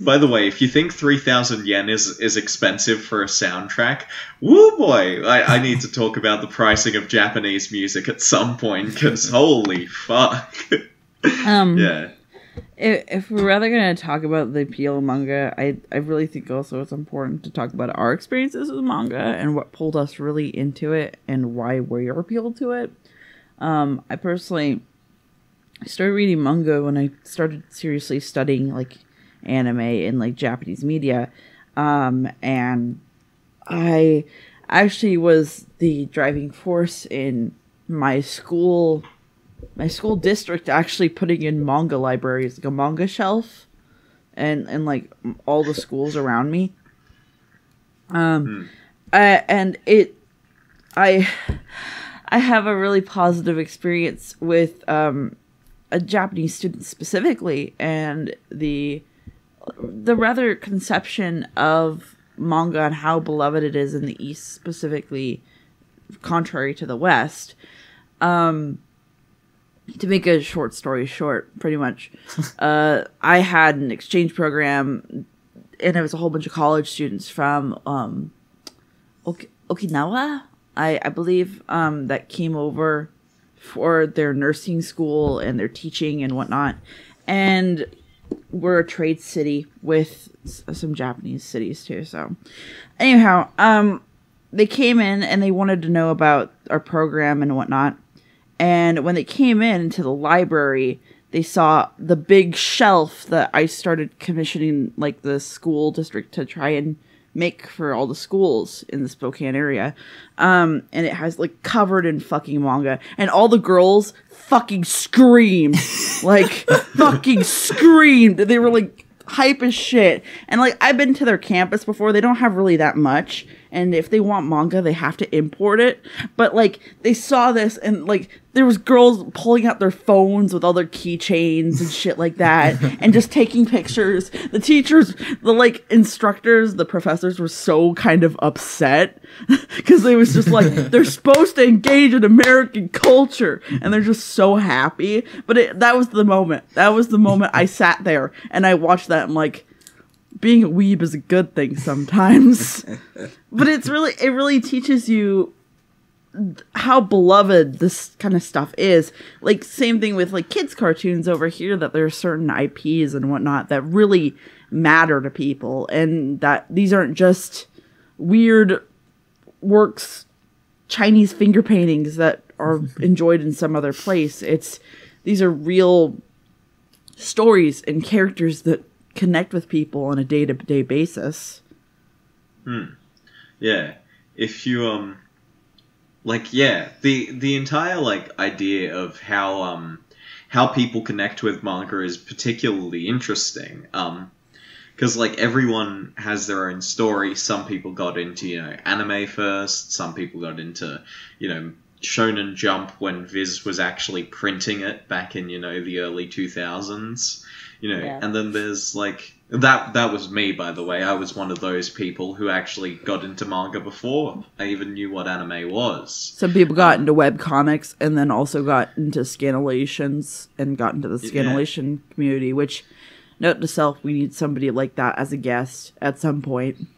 Speaker 1: by the way, if you think 3,000 yen is expensive for a soundtrack, woo boy! I need to talk about the pricing of Japanese music at some point, because holy fuck. Yeah.
Speaker 4: If we're rather going to talk about the appeal of manga, I really think also it's important to talk about our experiences with manga and what pulled us really into it and why we're appealed to it. I personally started reading manga when I started seriously studying like anime and like Japanese media, and I actually was the driving force in my school district actually putting in manga libraries, like a manga shelf, and like all the schools around me. And I have a really positive experience with a Japanese student specifically, and the rather conception of manga and how beloved it is in the East specifically, contrary to the West. To make a short story short, pretty much, I had an exchange program, and it was a whole bunch of college students from Okinawa, I believe, that came over for their nursing school and their teaching and whatnot. And we're a trade city with some Japanese cities too. So, anyhow, they came in and they wanted to know about our program and whatnot. And when they came into the library, they saw the big shelf that I started commissioning, like, the school district to try and make for all the schools in the Spokane area. And it has like covered in fucking manga, and all the girls fucking screamed, like fucking screamed. They were like hype as shit. And like, I've been to their campus before. They don't have really that much, and if they want manga, they have to import it. But like, they saw this, and like, there was girls pulling out their phones with all their keychains and shit like that, and just taking pictures. The teachers, the like instructors, the professors were so kind of upset because it was just like, they're supposed to engage in American culture, and they're just so happy. But that was the moment. That was the moment I sat there and I watched that. I'm like, being a weeb is a good thing sometimes. But it really teaches you how beloved this kind of stuff is. Like, same thing with like kids cartoons over here, that there are certain IPs and whatnot that really matter to people, and that these aren't just weird works, Chinese finger paintings that are enjoyed in some other place. These are real stories and characters that connect with people on a day-to-day basis.
Speaker 1: Yeah. If you like, yeah, the entire like idea of how people connect with manga is particularly interesting. Because like, everyone has their own story. Some people got into, you know, anime first. Some people got into, you know, Shonen Jump when Viz was actually printing it back in, you know, the early 2000s. You know,
Speaker 4: Yeah.
Speaker 1: and then there's like, that was me, by the way. I was one of those people who actually got into manga before I even knew what anime was.
Speaker 4: Some people got into web comics, and then also got into scanlations and got into the scanlation community, which, note to self, we need somebody like that as a guest at some point.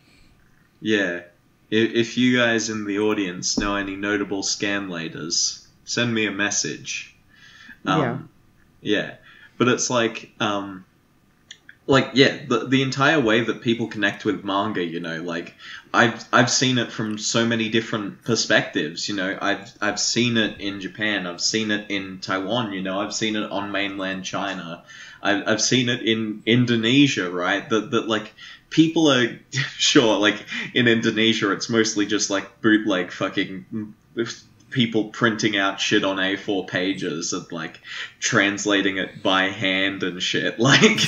Speaker 1: Yeah. If you guys in the audience know any notable scanlators, send me a message. Yeah. But it's like, yeah, the entire way that people connect with manga, you know, like, I've seen it from so many different perspectives. You know, I've seen it in Japan, I've seen it in Taiwan, you know, I've seen it on mainland China, I've seen it in Indonesia, right? That like, people are sure, like, in Indonesia it's mostly just like bootleg fucking people printing out shit on A4 pages and like translating it by hand and shit, like,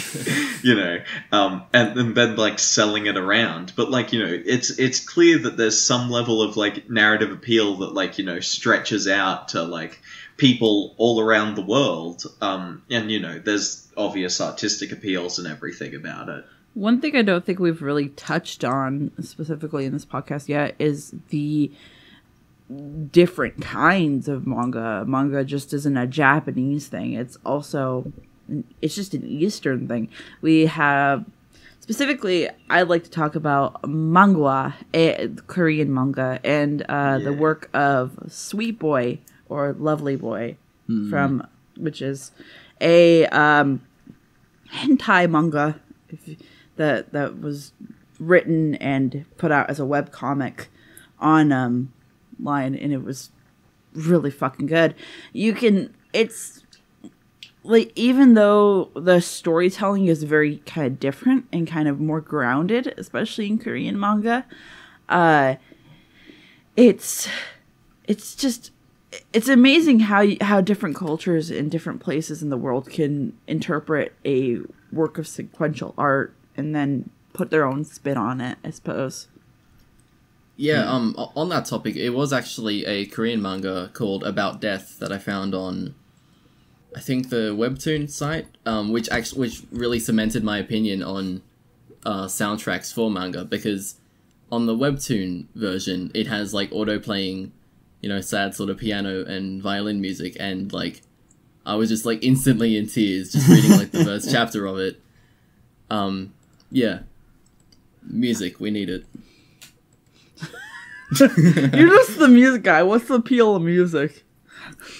Speaker 1: you know, and then like selling it around. But like, you know, it's clear that there's some level of like narrative appeal that, like, you know, stretches out to like people all around the world. And you know, there's obvious artistic appeals and everything about it.
Speaker 4: One thing I don't think we've really touched on specifically in this podcast yet is the different kinds of manga. Manga just isn't a Japanese thing. It's just an Eastern thing. We have, specifically, I'd like to talk about manhwa, Korean manga, and the work of Sweet Boy, or Lovely Boy, which is a hentai manga that was written and put out as a webcomic on line, and it was really fucking good. It's like, even though the storytelling is very kind of different and kind of more grounded, especially in Korean manga, it's amazing how different cultures in different places in the world can interpret a work of sequential art and then put their own spin on it, I suppose.
Speaker 2: Yeah, on that topic, it was actually a Korean manga called About Death that I found on, I think, the Webtoon site, which really cemented my opinion on soundtracks for manga, because on the Webtoon version, it has like auto-playing, you know, sad sort of piano and violin music, and like, I was just like instantly in tears just reading like the first chapter of it. Yeah, music, we need it.
Speaker 4: You're just the music guy. What's the appeal of music?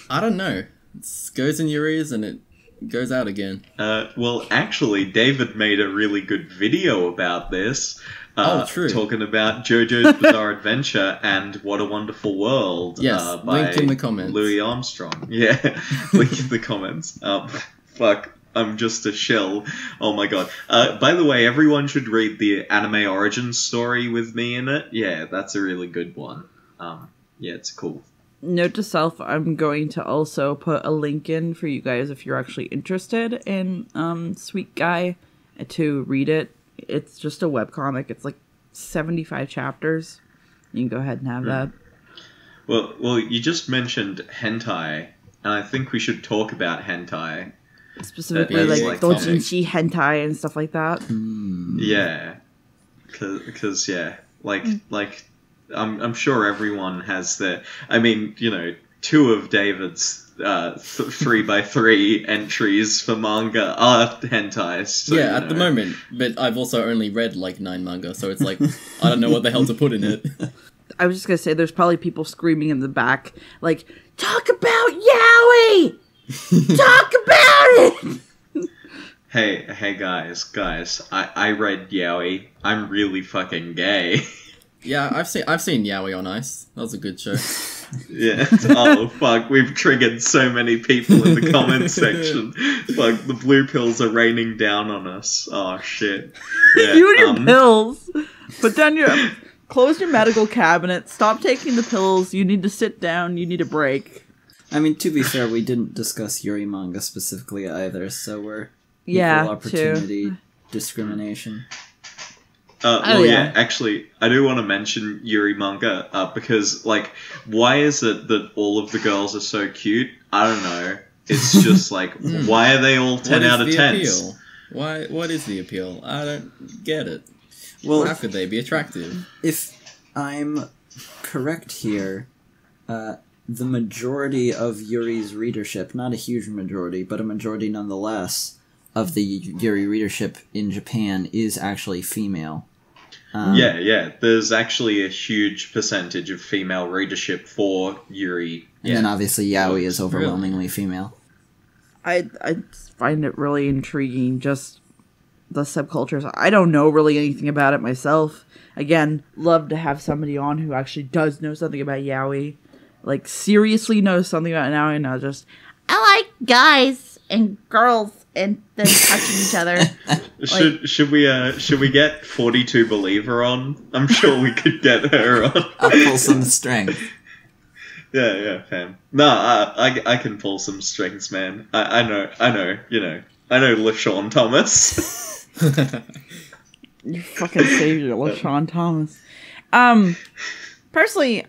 Speaker 2: I don't know. It goes in your ears and it goes out again.
Speaker 1: Well, actually, David made a really good video about this.
Speaker 2: True.
Speaker 1: Talking about JoJo's Bizarre Adventure and What a Wonderful World.
Speaker 2: Yes,
Speaker 1: by
Speaker 2: link in the comments.
Speaker 1: Louis Armstrong. Yeah, link in the comments. Fuck. I'm just a shill. Oh my god. By the way, everyone should read the anime origin story with me in it. Yeah, that's a really good one. Yeah, it's cool.
Speaker 4: Note to self, I'm going to also put a link in for you guys if you're actually interested in Sweet Guy to read it. It's just a webcomic. It's like 75 chapters. You can go ahead and have that.
Speaker 1: Well, you just mentioned hentai, and I think we should talk about hentai.
Speaker 4: Specifically, like doujinshi hentai and stuff like that.
Speaker 1: Yeah, because yeah, like I'm sure everyone has their. I mean, you know, 2 of David's 3x3 entries for manga are hentai. So,
Speaker 2: yeah, at the moment, but I've also only read like 9 manga, so it's like I don't know what the hell to put in it.
Speaker 4: I was just gonna say, there's probably people screaming in the back, like, "Talk about yaoi! Talk about it!"
Speaker 1: Hey guys, I read yaoi. I'm really fucking gay.
Speaker 2: Yeah, I've seen Yaoi on Ice. That was a good show.
Speaker 1: Yeah. Oh fuck, we've triggered so many people in the comments section. Fuck, the blue pills are raining down on us. Oh shit. Yeah,
Speaker 4: You and your pills. Put down your. Close your medical cabinet. Stop taking the pills. You need to sit down. You need a break.
Speaker 3: I mean, to be fair, we didn't discuss Yuri manga specifically either, so we're
Speaker 4: Yeah,
Speaker 3: equal opportunity discrimination.
Speaker 1: Yeah, actually, I do want to mention Yuri manga because, like, why is it that all of the girls are so cute? I don't know. It's just like, why are they all 10 out of 10s?
Speaker 2: Why? What is the appeal? I don't get it.
Speaker 3: Well,
Speaker 2: how could they be attractive?
Speaker 3: If I'm correct here, the majority of Yuri's readership, not a huge majority, but a majority nonetheless, of the Yuri readership in Japan is actually female.
Speaker 1: Yeah. There's actually a huge percentage of female readership for Yuri.
Speaker 3: And then obviously Yaoi is overwhelmingly female.
Speaker 4: I find it really intriguing, just the subcultures. I don't know really anything about it myself. Again, love to have somebody on who actually does know something about yaoi. Like, seriously knows something about yaoi, and not just, I like guys and girls and then touching each other.
Speaker 1: Should we get 42 Believer on? I'm sure we could get her on.
Speaker 3: I'll pull some strength.
Speaker 1: Yeah, fam. No, I can pull some strings, man. I know, you know. I know LaShawn Thomas.
Speaker 4: You fucking savior, LaShawn Thomas. Personally,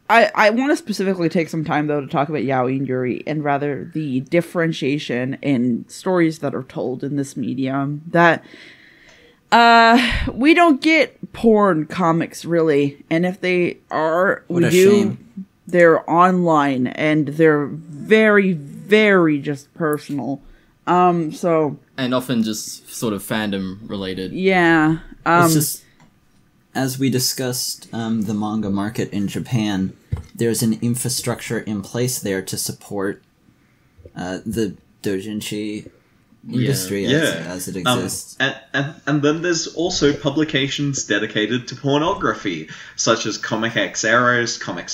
Speaker 4: I want to specifically take some time, though, to talk about yaoi and yuri, and rather the differentiation in stories that are told in this medium. That we don't get porn comics, really, and if they are,
Speaker 3: What a shame.
Speaker 4: They're online, and they're very, very just personal. So...
Speaker 2: And often just sort of fandom related.
Speaker 4: Yeah.
Speaker 3: It's just, as we discussed the manga market in Japan, there's an infrastructure in place there to support the doujinshi industry as it exists.
Speaker 1: And then there's also publications dedicated to pornography, such as Comic X Eros, Comic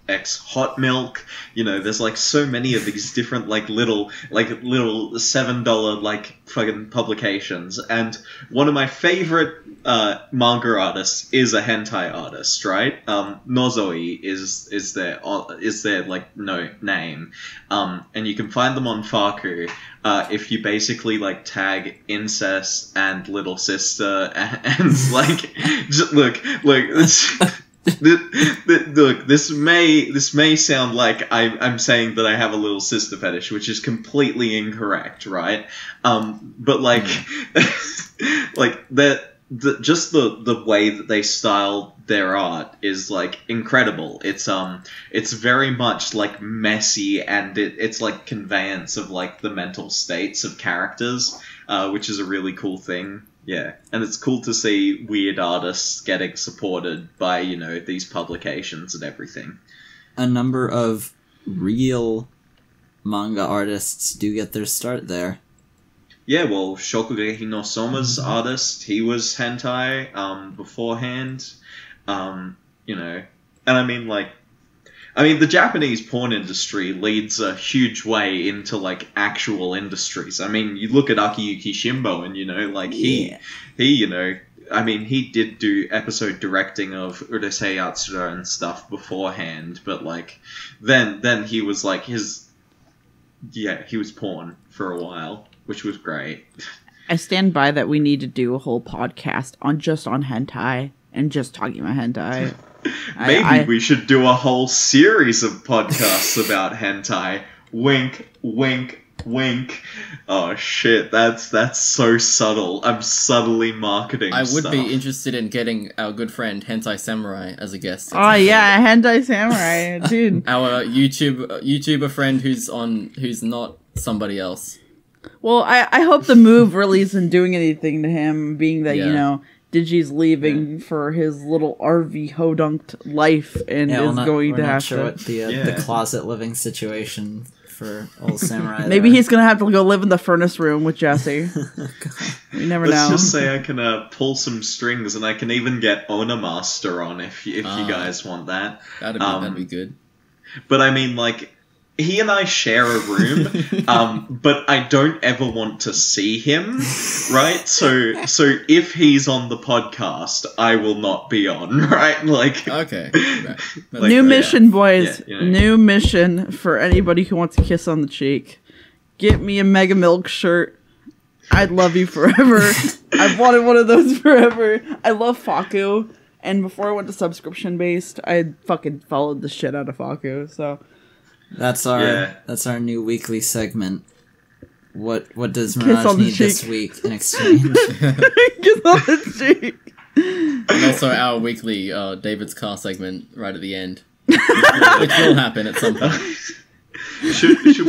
Speaker 1: X Hot Milk. You know, there's like so many of these different little $7 like fucking publications. And one of my favorite manga artists is a hentai artist, right? Nozoi is their like name. And you can find them on Faku if you basically like tag incest and little sister and like just, look look, this may sound like I'm saying that I have a little sister fetish, which is completely incorrect, right? But like, like just the way that they style their art is like incredible. It's very much like messy, and it's like conveyance of like the mental states of characters, which is a really cool thing. Yeah, and it's cool to see weird artists getting supported by, you know, these publications and everything.
Speaker 3: A number of real manga artists do get their start there.
Speaker 1: Yeah, well, Shokugeki no Soma's artist, he was hentai beforehand. You know, and I mean, like, I mean, the Japanese porn industry leads a huge way into, like, actual industries. I mean, you look at Akiyuki Shimbo and, you know, like, he, you know, I mean, he did do episode directing of Urusei Yatsura and stuff beforehand, but, like, then he was, like, he was porn for a while, which was great.
Speaker 4: I stand by that we need to do a whole podcast on hentai and just talking about hentai.
Speaker 1: Maybe we should do a whole series of podcasts about hentai. Wink, wink, wink. Oh shit, that's so subtle. I'm subtly marketing
Speaker 2: I would
Speaker 1: stuff.
Speaker 2: be interested in getting our good friend Hentai Samurai as a guest.
Speaker 4: Oh yeah, Hentai Samurai, dude.
Speaker 2: Our YouTuber friend who's not somebody else.
Speaker 4: Well, I hope the move really isn't doing anything to him, being that,
Speaker 2: Yeah.
Speaker 4: you know, Digi's leaving for his little RV hodunked life and is going to have
Speaker 3: sure
Speaker 4: to...
Speaker 3: what the closet living situation for old Samurai
Speaker 4: Maybe
Speaker 3: there.
Speaker 4: he's going to have to go live in the furnace room with Jesse. We never
Speaker 1: Let's
Speaker 4: know.
Speaker 1: just say I can pull some strings, and I can even get Onamaster on if you guys want that.
Speaker 2: That'd be good.
Speaker 1: But I mean, like, he and I share a room, but I don't ever want to see him, right? So if he's on the podcast, I will not be on, right? Like,
Speaker 2: Okay.
Speaker 1: Like,
Speaker 4: New mission, boys.
Speaker 1: Yeah, you know.
Speaker 4: New mission for anybody who wants a kiss on the cheek. Get me a Mega Milk shirt. I'd love you forever. I've wanted one of those forever. I love Faku. And before I went to subscription based, I fucking followed the shit out of Faku, so...
Speaker 3: That's our new weekly segment. What does
Speaker 4: Kiss
Speaker 3: Mirage
Speaker 4: on the
Speaker 3: need this
Speaker 4: cheek.
Speaker 3: week in exchange?
Speaker 4: Kiss on the cheek.
Speaker 2: And also our weekly David's car segment right at the end, which will happen at some point.
Speaker 1: Should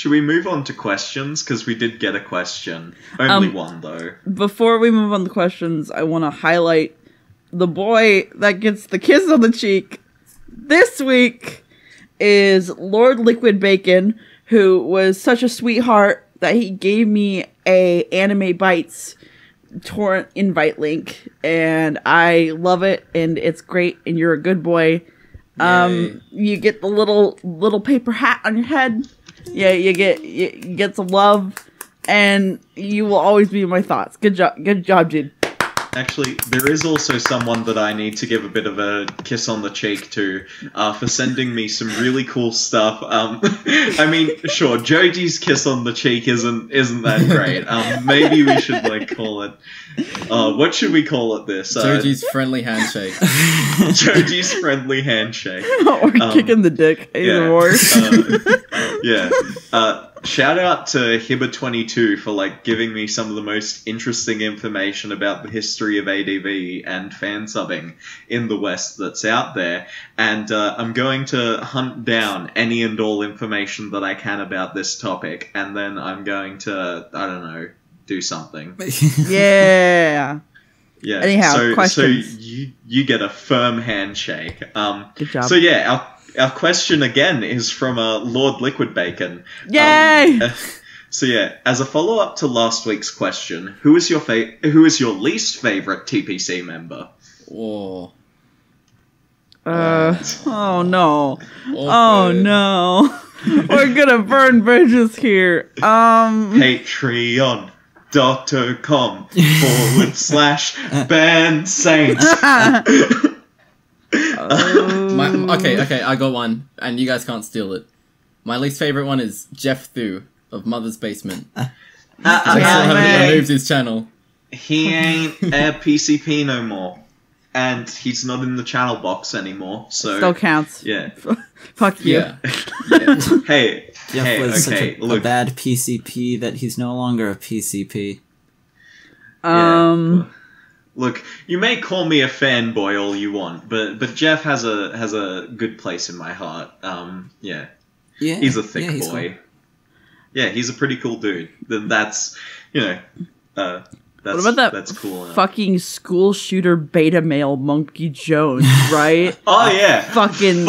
Speaker 1: we move on to questions? Because we did get a question. Only one, though.
Speaker 4: Before we move on to questions, I want to highlight the boy that gets the kiss on the cheek this week is Lord Liquid Bacon, who was such a sweetheart that he gave me a Anime Bites torrent invite link, and I love it, and it's great, and you're a good boy. You get the little paper hat on your head. Yeah, you get some love, and you will always be in my thoughts. Good job, dude.
Speaker 1: Actually, there is also someone that I need to give a bit of a kiss on the cheek to for sending me some really cool stuff. I mean, sure, Joji's kiss on the cheek isn't that great. Maybe we should like call it. What should we call it? This
Speaker 2: Joji's friendly handshake.
Speaker 1: Joji's friendly handshake.
Speaker 4: Or kicking the dick. Either or.
Speaker 1: Shout out to Hiba22 for like giving me some of the most interesting information about the history of ADV and fan subbing in the West that's out there, and I'm going to hunt down any and all information that I can about this topic, and then I'm going to, I don't know, do something.
Speaker 4: Yeah.
Speaker 1: Yeah.
Speaker 4: Anyhow, questions.
Speaker 1: So you get a firm handshake.
Speaker 4: Good job.
Speaker 1: So yeah, our question again is from Lord Liquid Bacon.
Speaker 4: Yay!
Speaker 1: So yeah, as a follow-up to last week's question, who is your least favorite TPC member?
Speaker 2: Whoa.
Speaker 4: Oh no. Oh
Speaker 2: Awkward.
Speaker 4: no. We're gonna burn bridges here.
Speaker 1: Patreon.com/band saints.
Speaker 2: Okay, I got one, and you guys can't steal it. My least favorite one is Jeff Thu of Mother's Basement. I still haven't removed his channel.
Speaker 1: He ain't a PCP no more, and he's not in the channel box anymore. So
Speaker 4: Still counts.
Speaker 1: yeah,
Speaker 4: Fuck you.
Speaker 2: Yeah.
Speaker 1: Hey,
Speaker 3: Jeff was such
Speaker 1: okay,
Speaker 3: a
Speaker 1: look.
Speaker 3: bad PCP that he's no longer a PCP.
Speaker 1: Look, you may call me a fanboy all you want, but Jeff has a good place in my heart. Yeah, he's a thick
Speaker 3: he's
Speaker 1: boy.
Speaker 3: cool.
Speaker 1: Yeah, he's a pretty cool dude. Then that's that's
Speaker 4: What about that
Speaker 1: that's cool.
Speaker 4: fucking school shooter beta male Monkey Jones, right?
Speaker 1: Oh yeah,
Speaker 4: fucking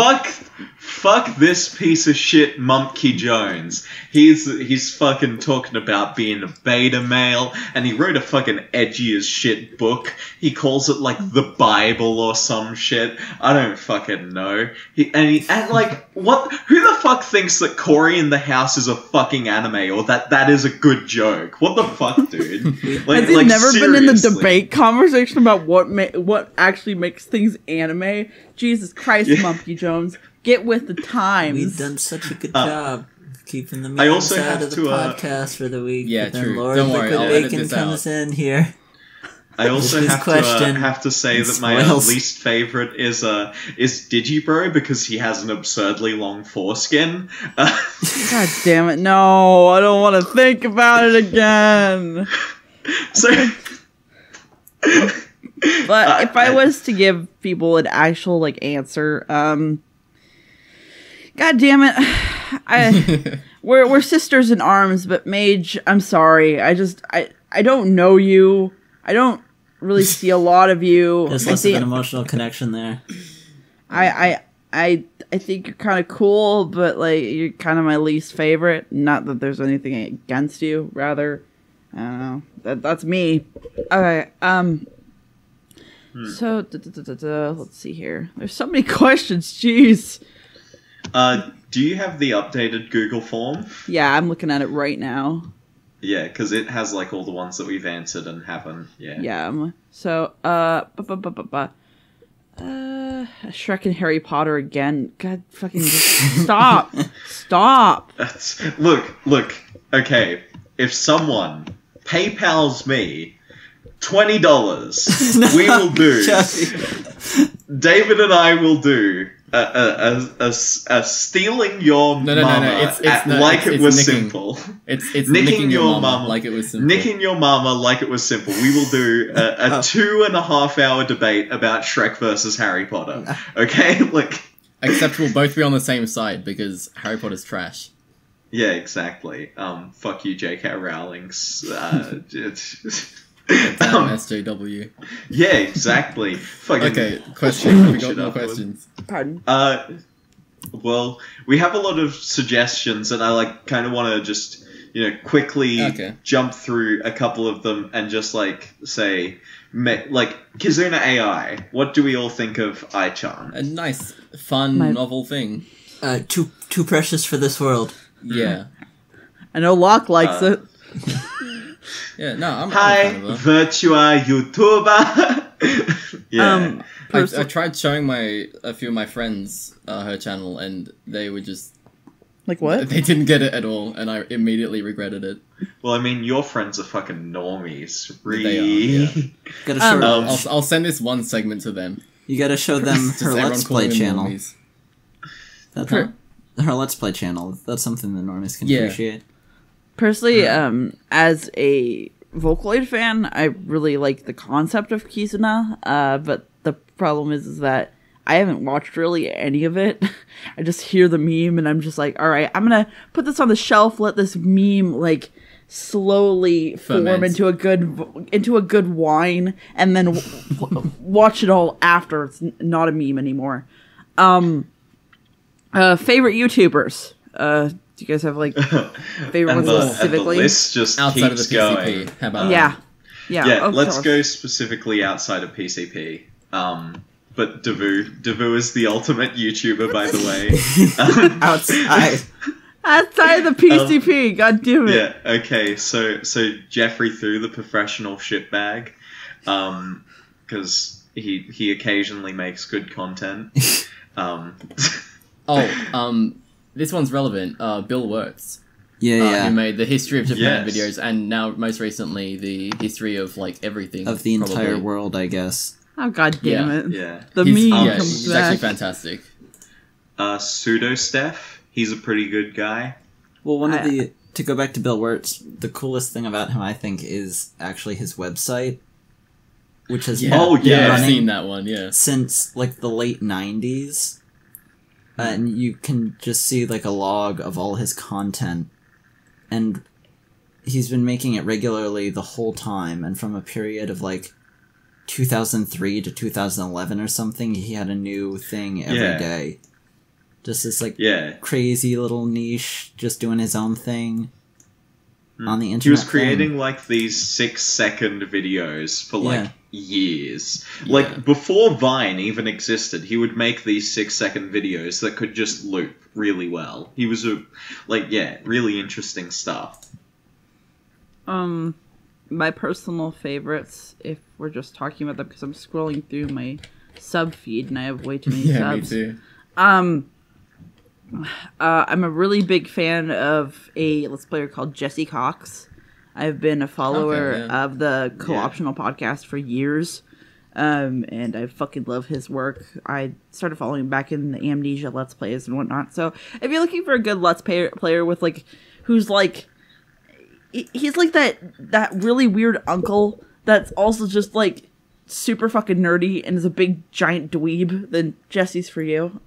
Speaker 1: fuck this piece of shit Monkey Jones. He's fucking talking about being a beta male, and he wrote a fucking edgy as shit book. He calls it like the Bible or some shit. I don't fucking know. And like, what? Who the fuck thinks that Cory in the House is a fucking anime, or that is a good joke? What the fuck, dude? Like,
Speaker 4: Has he never been in the
Speaker 1: seriously.
Speaker 4: debate conversation about what actually makes things anime? Jesus Christ, Monkey Jones. Get with the times.
Speaker 5: We've done such a good job keeping the
Speaker 1: I
Speaker 5: memes
Speaker 1: also
Speaker 5: out
Speaker 1: have
Speaker 5: of the
Speaker 1: to,
Speaker 5: podcast for the week.
Speaker 2: Yeah,
Speaker 5: but then
Speaker 2: true.
Speaker 5: Lord
Speaker 2: Don't worry,
Speaker 5: Liquid
Speaker 2: I'll edit
Speaker 5: Bacon
Speaker 2: this
Speaker 5: comes
Speaker 2: out.
Speaker 5: in here.
Speaker 1: I also
Speaker 5: His
Speaker 1: have
Speaker 5: question
Speaker 1: to say
Speaker 5: and
Speaker 1: that my
Speaker 5: spoils.
Speaker 1: least favorite is Digibro because he has an absurdly long foreskin.
Speaker 4: God damn it! No, I don't want to think about it again.
Speaker 1: So,
Speaker 4: But if I was to give people an actual like answer, God damn it, we're sisters in arms. But Mage, I'm sorry. I don't know you. I don't really see a lot of you.
Speaker 5: There's
Speaker 4: I
Speaker 5: less of
Speaker 4: think
Speaker 5: an emotional connection there.
Speaker 4: I think you're kind of cool, but like you're kind of my least favorite. Not that there's anything against you. Rather, I don't know. That's me. Okay. So let's see here. There's so many questions. Jeez.
Speaker 1: do you have the updated Google form?
Speaker 4: Yeah, I'm looking at it right now.
Speaker 1: Yeah, because it has like all the ones that we've answered and haven't. Yeah.
Speaker 4: Yeah. So Shrek and Harry Potter again. God fucking just stop. Stop.
Speaker 1: Look. Okay, if someone PayPal's me $20, we will do. David and I will do a stealing your
Speaker 2: No.
Speaker 1: mama like it was simple.
Speaker 2: It's nicking your mama like it was simple.
Speaker 1: Nicking your mama like it was simple. We will do a 2.5 hour debate about Shrek versus Harry Potter. Okay, like.
Speaker 2: Except we'll both be on the same side because Harry Potter's trash.
Speaker 1: Yeah, exactly. Fuck you, J.K. Rowling's.
Speaker 2: Damn, SJW.
Speaker 1: Yeah, exactly. Fucking
Speaker 2: Okay, question. We got
Speaker 1: shit
Speaker 2: more
Speaker 1: up.
Speaker 2: questions.
Speaker 4: Pardon.
Speaker 1: Well, we have a lot of suggestions, and I like kind of want to just quickly jump through a couple of them and just like say, like Kizuna AI. What do we all think of Ai-chan?
Speaker 2: A nice, fun, novel thing.
Speaker 5: Too precious for this world.
Speaker 2: Yeah.
Speaker 4: I know Locke likes it.
Speaker 2: Yeah, no, I'm
Speaker 1: Hi,
Speaker 2: a fan of her.
Speaker 1: Virtua YouTuber. Yeah.
Speaker 2: I tried showing a few of my friends her channel, and they were just
Speaker 4: Like what?
Speaker 2: they didn't get it at all, and I immediately regretted it.
Speaker 1: Well, I mean, your friends are fucking normies.
Speaker 2: They are, yeah.
Speaker 5: Gotta show them.
Speaker 2: I'll send this one segment to them.
Speaker 5: You gotta show them
Speaker 2: Just
Speaker 5: her
Speaker 2: everyone
Speaker 5: Let's
Speaker 2: calling
Speaker 5: Play
Speaker 2: them
Speaker 5: channel.
Speaker 2: normies.
Speaker 5: That's
Speaker 2: Huh?
Speaker 5: her Let's Play channel. That's something the normies can
Speaker 2: Yeah.
Speaker 5: appreciate.
Speaker 4: Personally, as a Vocaloid fan, I really like the concept of Kizuna, but the problem is that I haven't watched really any of it. I just hear the meme and I'm just like, all right, I'm gonna put this on the shelf, let this meme like slowly form
Speaker 2: Ferment.
Speaker 4: into a good wine, and then watch it all after it's not a meme anymore. Favorite YouTubers. Do you guys have like favorite
Speaker 1: And
Speaker 4: ones
Speaker 1: the
Speaker 4: specifically?
Speaker 1: list just
Speaker 2: Outside of the
Speaker 1: keeps
Speaker 2: PCP.
Speaker 1: going.
Speaker 2: How about
Speaker 4: Yeah. Yeah.
Speaker 1: Yeah,
Speaker 4: of
Speaker 1: let's
Speaker 4: course.
Speaker 1: go specifically outside of PCP. But Davu is the ultimate YouTuber, by the way.
Speaker 5: Outside.
Speaker 4: Outside the PCP, god damn it.
Speaker 1: Yeah. Okay. So Jeffrey threw the professional shitbag, because he occasionally makes good content.
Speaker 2: This one's relevant. Bill Wirtz.
Speaker 5: Yeah.
Speaker 2: Who made the history of Japan
Speaker 1: Yes.
Speaker 2: videos, and now most recently the history of like everything
Speaker 5: Of the entire
Speaker 2: probably.
Speaker 5: world, I guess.
Speaker 4: Oh god damn
Speaker 2: Yeah.
Speaker 4: it.
Speaker 1: Yeah.
Speaker 4: The
Speaker 2: He's,
Speaker 4: meme
Speaker 2: yeah,
Speaker 4: comes
Speaker 2: he's
Speaker 4: back.
Speaker 2: actually fantastic.
Speaker 1: Pseudo Steph. He's a pretty good guy.
Speaker 5: Well, to go back to Bill Wirtz, the coolest thing about him, I think, is actually his website, which has
Speaker 2: Yeah.
Speaker 5: been
Speaker 1: Oh, yeah.
Speaker 2: I've
Speaker 5: running
Speaker 2: seen that one. Yeah.
Speaker 5: since like the late 90s. And you can just see like a log of all his content, and he's been making it regularly the whole time, and from a period of like 2003 to 2011 or something, he had a new thing every day. Just this like
Speaker 1: Yeah.
Speaker 5: crazy little niche, just doing his own thing on the internet.
Speaker 1: He was creating like these 6-second videos for like years. Like before Vine even existed, he would make these 6-second videos that could just loop really well. He was really interesting stuff.
Speaker 4: My personal favorites, if we're just talking about them, because I'm scrolling through my sub feed and I have way too many subs.
Speaker 2: Me too.
Speaker 4: I'm a really big fan of a Let's Player called Jesse Cox. I've been a follower of the Co-optional podcast for years, and I fucking love his work. I started following him back in the Amnesia Let's Plays and whatnot. So if you're looking for a good Let's Player with like, who's like, he's like that really weird uncle that's also just like super fucking nerdy and is a big giant dweeb, then Jesse's for you.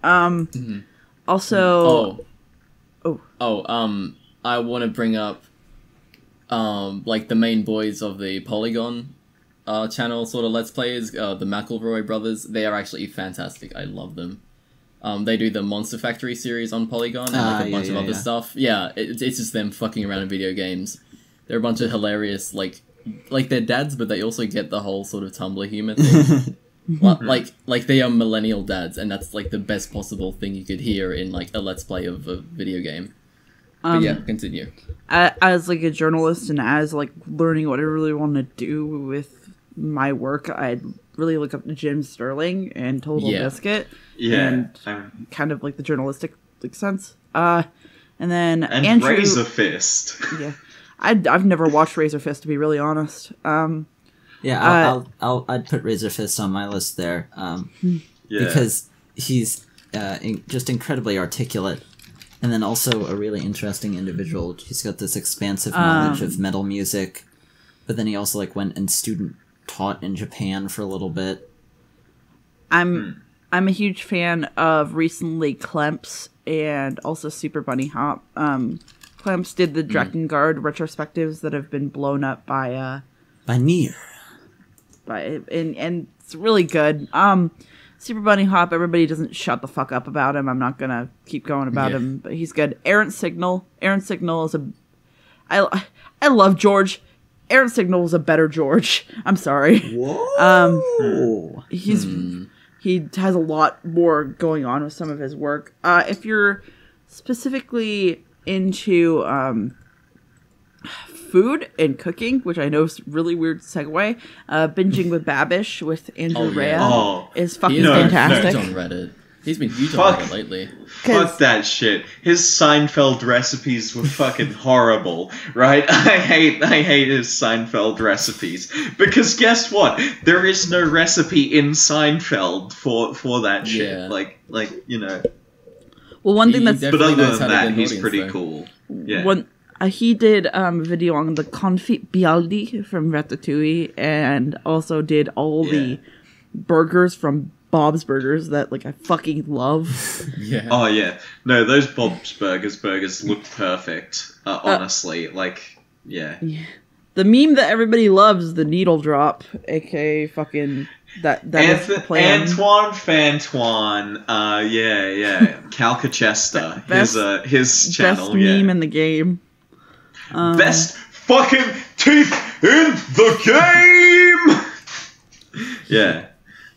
Speaker 4: Also,
Speaker 2: I want to bring up like the main boys of the Polygon channel sort of Let's Players, the McElroy brothers. They are actually fantastic. I love them. They do the Monster Factory series on Polygon and like a bunch of other stuff. Yeah, it's just them fucking around in video games. They're a bunch of hilarious, like they're dads, but they also get the whole sort of Tumblr humor thing. like they are millennial dads, and that's like the best possible thing you could hear in like a Let's Play of a video game. But yeah, continue.
Speaker 4: As like a journalist and as like learning what I really want to do with my work, I really look up to Jim Sterling and Total Biscuit.
Speaker 1: Yeah.
Speaker 4: And kind of like the journalistic like sense. And then Andrew,
Speaker 1: Razor Fist.
Speaker 4: Yeah. I've never watched Razor Fist, to be really honest.
Speaker 5: I'd put Razor Fist on my list there, because he's just incredibly articulate, and then also a really interesting individual. He's got this expansive knowledge of metal music, but then he also like went and student taught in Japan for a little bit.
Speaker 4: I'm a huge fan of recently Klemps and also Super Bunny Hop. Clamps did the Drakengard retrospectives that have been blown up by
Speaker 5: Nier.
Speaker 4: And it's really good. Super Bunny Hop, everybody doesn't shut the fuck up about him. I'm not gonna keep going about him, but he's good. Errant Signal is I love George. Errant Signal is a better George. I'm sorry.
Speaker 5: Whoa.
Speaker 4: He has a lot more going on with some of his work. If you're specifically into food and cooking, which I know is a really weird segue, Binging with Babish with Andrew Rhea is fucking fantastic.
Speaker 2: On Reddit. He's been huge on Reddit lately.
Speaker 1: Fuck that shit. His Seinfeld recipes were fucking horrible, right? I hate his Seinfeld recipes. Because guess what? There is no recipe in Seinfeld for that shit.
Speaker 2: Yeah.
Speaker 1: Like, you know.
Speaker 4: Well, one thing that's...
Speaker 1: But other than that, he's pretty cool. Yeah.
Speaker 4: He did a video on the confit Bialdi from Ratatouille, and also did all the burgers from Bob's Burgers that like I fucking love.
Speaker 2: Yeah.
Speaker 1: Oh yeah. No, those Bob's burgers look perfect. Honestly, yeah.
Speaker 4: The meme that everybody loves, the needle drop, aka fucking that is the plan.
Speaker 1: Antoine Fantoine. Yeah. Calcachester. His channel.
Speaker 4: Best meme in the game.
Speaker 1: Best fucking teeth in the game. Yeah.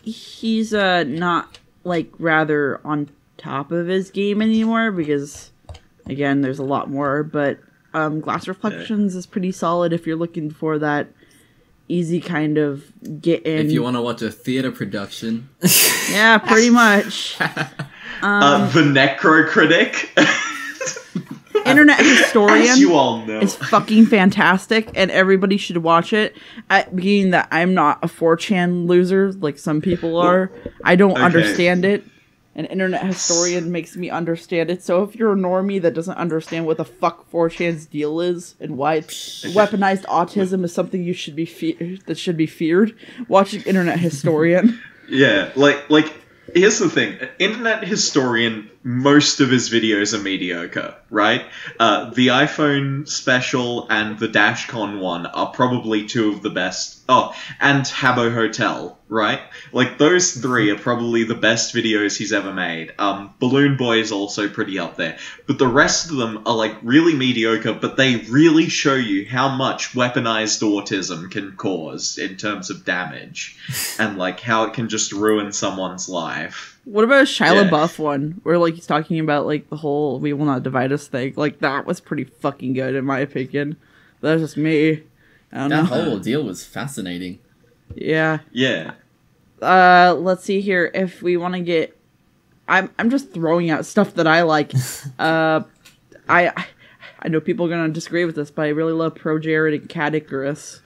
Speaker 4: He's not like rather on top of his game anymore because again there's a lot more, but Glass Reflections is pretty solid if you're looking for that easy kind of get in.
Speaker 2: If you want to watch a theater production.
Speaker 4: Yeah, pretty much.
Speaker 1: The Necro Critic.
Speaker 4: Internet Historian,
Speaker 1: as you all know,
Speaker 4: is fucking fantastic, and everybody should watch it. Being that I'm not a 4chan loser like some people are, I don't understand it. An Internet Historian makes me understand it. So if you're a normie that doesn't understand what the fuck 4chan's deal is and why weaponized autism is something you should be should be feared, watch an Internet Historian.
Speaker 1: Yeah, like here's the thing: Internet Historian most of his videos are mediocre, right? The iPhone special and the DashCon one are probably two of the best. Oh, and Habbo Hotel, right? Like, those three are probably the best videos he's ever made. Balloon Boy is also pretty up there. But the rest of them are, like, really mediocre, but they really show you how much weaponized autism can cause in terms of damage. And, like, how it can just ruin someone's life.
Speaker 4: What about a Shia
Speaker 1: Yeah.
Speaker 4: LaBeouf one, where like he's talking about like the whole "we will not divide us" thing? Like that was pretty fucking good in my opinion. That's just me. I don't
Speaker 2: That
Speaker 4: know.
Speaker 2: whole ordeal was fascinating.
Speaker 4: Yeah.
Speaker 1: Yeah.
Speaker 4: Let's see here. If we want to get, I'm just throwing out stuff that I like. I know people are gonna disagree with this, but I really love Pro Jared and Cat Icarus.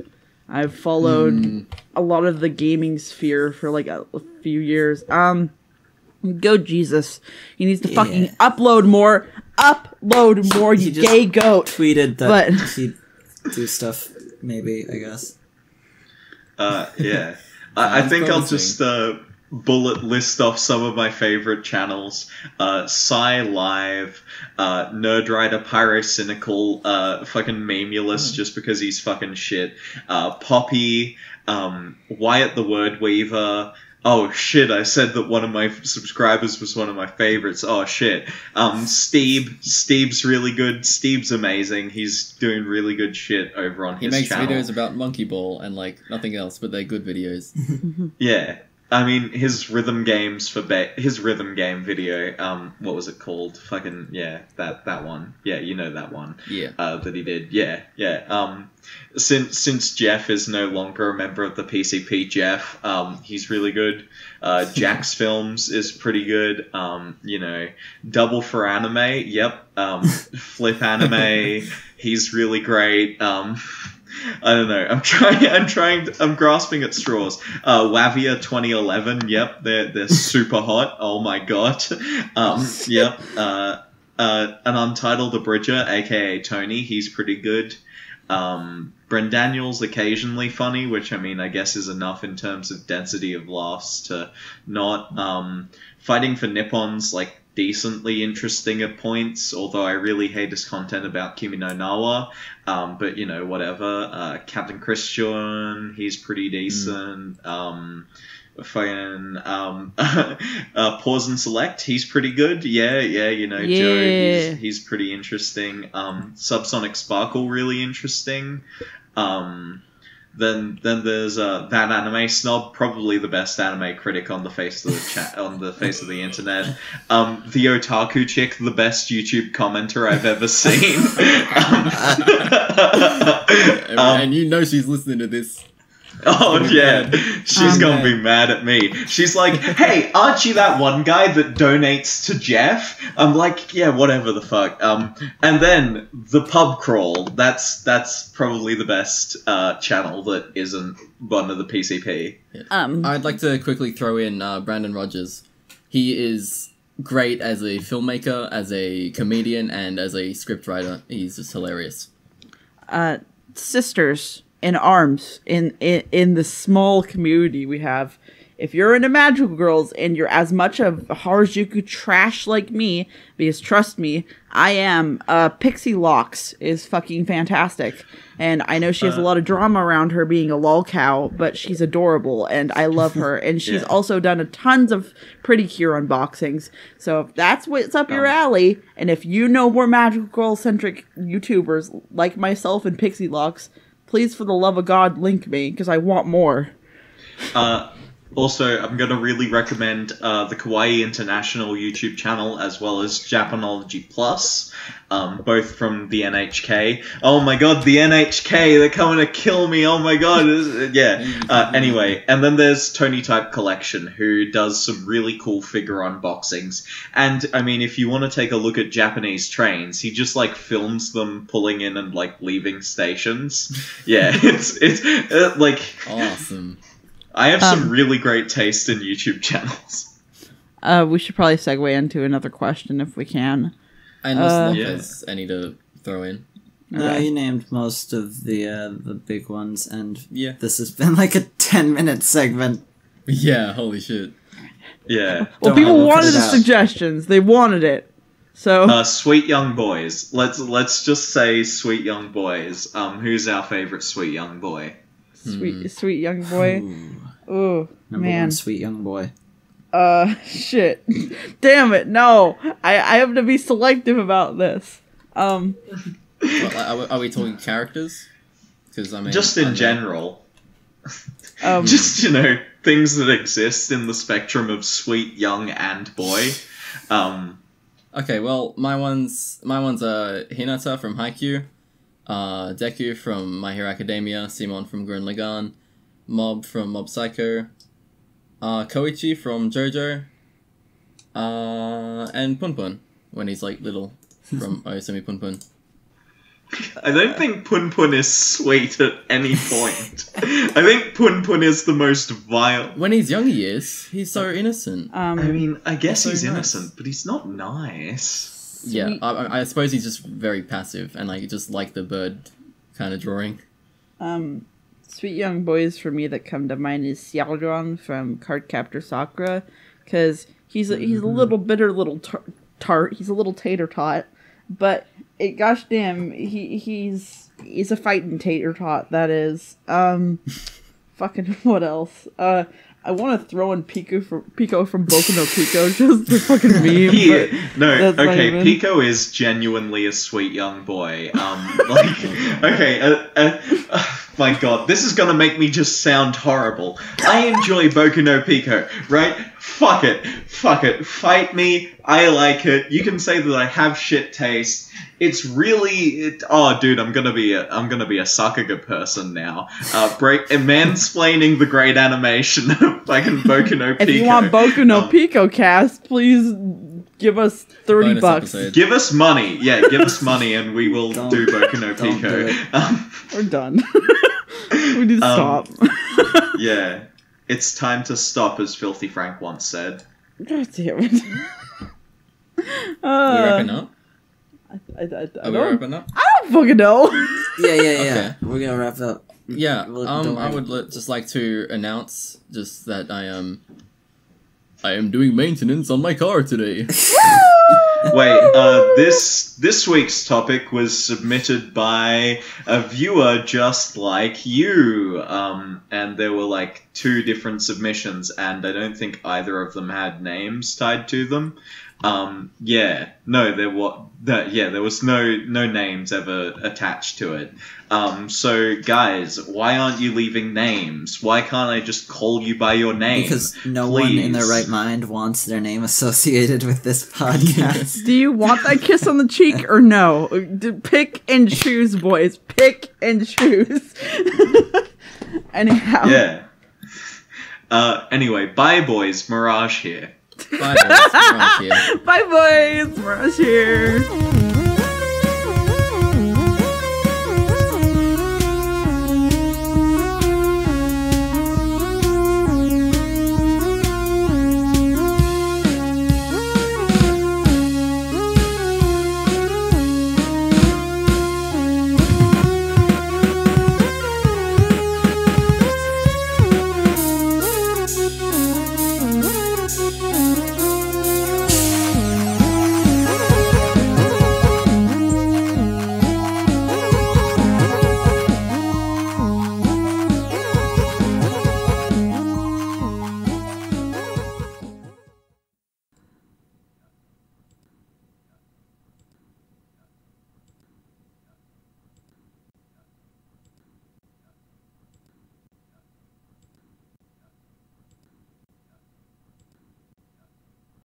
Speaker 4: I've followed a lot of the gaming sphere for like a few years. Go Jesus. He needs to fucking upload more. Upload more, you
Speaker 5: just
Speaker 4: gay goat.
Speaker 5: Tweeted that
Speaker 4: But-
Speaker 5: he'd do stuff, maybe, I guess.
Speaker 1: Yeah. I think I'll
Speaker 2: promising.
Speaker 1: just bullet list off some of my favorite channels. Psy Live, Nerdwriter, Pyrocynical, fucking Memulous just because he's fucking shit. Poppy, Wyatt the Word Weaver. Oh shit, I said that one of my subscribers was one of my favorites. Oh shit. Steve's really good. Steve's amazing. He's doing really good shit over on
Speaker 2: He
Speaker 1: his
Speaker 2: makes
Speaker 1: channel.
Speaker 2: videos about Monkey Ball and like nothing else, but they're good videos.
Speaker 1: Yeah. I mean, his rhythm games for his rhythm game video, what was it called? Fucking, yeah, that one. Yeah, you know that one.
Speaker 2: Yeah.
Speaker 1: That he did. Yeah. Since Jeff is no longer a member of the PCP, Jeff, he's really good. Jack's Films is pretty good. You know, Double for Anime, yep. Flip Anime, he's really great. I don't know. I'm grasping at straws. Wavia 2011. Yep, they're super hot. Oh my god. Yep. An Untitled Abridger, aka Tony. He's pretty good. Bryn Daniels occasionally funny, which I mean I guess is enough in terms of density of laughs to not. Fighting for Nippon's like decently interesting at points, although I really hate his content about Kimi no Nawa. But you know, whatever. Captain Christian, he's pretty decent. Fucking Pause and Select, he's pretty good. Yeah, you know,
Speaker 4: Yeah.
Speaker 1: Joe, he's pretty interesting. Subsonic Sparkle, really interesting. Then there's that anime snob, probably the best anime critic on the face of the internet. The otaku chick, the best YouTube commenter I've ever seen.
Speaker 2: And you know she's listening to this.
Speaker 1: Oh
Speaker 2: gonna be
Speaker 1: yeah,
Speaker 2: mad.
Speaker 1: she's
Speaker 4: Oh,
Speaker 1: gonna
Speaker 4: man.
Speaker 1: be mad at me. She's like, "Hey, aren't you that one guy that donates to Jeff?" I'm like, "Yeah, whatever the fuck." And then the pub crawl. That's probably the best channel that isn't one of the PCP.
Speaker 2: I'd like to quickly throw in Brandon Rogers. He is great as a filmmaker, as a comedian, and as a scriptwriter. He's just hilarious.
Speaker 4: Sisters in arms in the small community we have. If you're into magical girls and you're as much of Harajuku trash like me, because trust me, I am, Pixie Locks is fucking fantastic. And I know she has a lot of drama around her being a lol cow, but she's adorable and I love her. And she's
Speaker 1: Yeah.
Speaker 4: also done tons of Pretty Cure unboxings. So if that's what's up your alley, and if you know more magical girl centric YouTubers like myself and Pixie Locks, please for the love of God link me, because I want more.
Speaker 1: Also, I'm going to really recommend the Kawaii International YouTube channel as well as Japanology Plus, both from the NHK. Oh my god, the NHK, they're coming to kill me, oh my god. Yeah, anyway, and then there's Tony Type Collection, who does some really cool figure unboxings. And, I mean, if you want to take a look at Japanese trains, he just, like, films them pulling in and, like, leaving stations. Yeah, it's like...
Speaker 2: Awesome.
Speaker 1: I have some really great taste in YouTube channels.
Speaker 4: We should probably segue into another question if we can.
Speaker 2: Unless
Speaker 1: Yeah.
Speaker 2: Lopez, any to throw in.
Speaker 5: No,
Speaker 4: Okay.
Speaker 5: you named most of the big ones, and
Speaker 2: Yeah.
Speaker 5: this has been like a 10-minute segment.
Speaker 2: Yeah, holy shit.
Speaker 1: Yeah.
Speaker 4: Well,
Speaker 3: Don't
Speaker 4: people
Speaker 3: worry, we'll
Speaker 4: wanted
Speaker 3: cut
Speaker 4: the
Speaker 3: it out.
Speaker 4: suggestions. They wanted it. So
Speaker 1: Sweet young boys. Let's just say sweet young boys. Who's our favorite sweet young boy?
Speaker 4: sweet young boy. Ooh,
Speaker 3: Number
Speaker 4: man.
Speaker 3: one, sweet young boy.
Speaker 4: Shit. Damn it. No. I have to be selective about this.
Speaker 2: What, like, are we talking characters? Because I mean,
Speaker 1: Just in general.
Speaker 4: Um,
Speaker 1: Just, things that exist in the spectrum of sweet, young, and boy.
Speaker 2: Okay, well, my ones are Hinata from Haikyuu, Deku from My Hero Academia, Simon from Gurren Lagann, Mob from Mob Psycho, Koichi from JoJo, and Punpun when he's like little from Oyasumi Punpun.
Speaker 1: I don't think Punpun is sweet at any point. I think Punpun is the most vile.
Speaker 2: When he's young, he is. He's so innocent.
Speaker 1: I mean, I guess
Speaker 2: So
Speaker 1: he's
Speaker 2: nice.
Speaker 1: innocent, but he's not nice.
Speaker 2: Yeah,
Speaker 4: Sweet.
Speaker 2: I suppose he's just very passive and like just like the bird kind of drawing.
Speaker 4: Sweet young boys for me that come to mind is Xiaojuan from Cardcaptor Sakura, because he's a little bitter little tart. He's a little tater tot, but gosh damn, he's a fighting tater tot. That is. Fucking what else? I want to throw in Pico from Boku no Pico just to fucking meme. But
Speaker 1: No,
Speaker 4: that's not
Speaker 1: okay,
Speaker 4: even-
Speaker 1: Pico is genuinely a sweet young boy. My god, this is gonna make me just sound horrible. I enjoy Boku no Pico, right? Fuck it, fight me, I like it. You can say that I have shit taste. It's really, oh dude, I'm gonna be a Sakuga person now. Mansplaining the great animation of fucking Boku no Pico.
Speaker 4: If you want Boku no Pico cast, please give us $30
Speaker 2: Bonus episode.
Speaker 1: Give us money, give us money, and we will
Speaker 3: Don't-
Speaker 1: do Boku no
Speaker 3: don't
Speaker 1: Pico.
Speaker 3: do it.
Speaker 4: We're done. We need to stop.
Speaker 1: Yeah, it's time to stop, as Filthy Frank once said.
Speaker 4: God damn it.
Speaker 2: we wrapping up?
Speaker 4: I
Speaker 2: Are we
Speaker 4: don't,
Speaker 2: wrapping up?
Speaker 4: I don't fucking know.
Speaker 3: Yeah.
Speaker 2: Okay.
Speaker 3: We're gonna wrap up.
Speaker 2: Yeah.
Speaker 3: Well, don't
Speaker 2: I
Speaker 3: worry.
Speaker 2: would just like to announce just that I am doing maintenance on my car today.
Speaker 1: Wait, this week's topic was submitted by a viewer just like you, and there were like 2 different submissions, and I don't think either of them had names tied to them. There was no names ever attached to it. So guys, why aren't you leaving names? Why can't I just call you by your name?
Speaker 3: Because no one in their
Speaker 1: Please.
Speaker 3: right mind wants their name associated with this podcast.
Speaker 4: Do you want that kiss on the cheek or no? Pick and choose, boys. Pick and choose. Anyhow.
Speaker 1: Yeah. Anyway, bye boys, Mirage here.
Speaker 2: Bye, boys. We're out here.
Speaker 4: Bye, boys. Mirage here.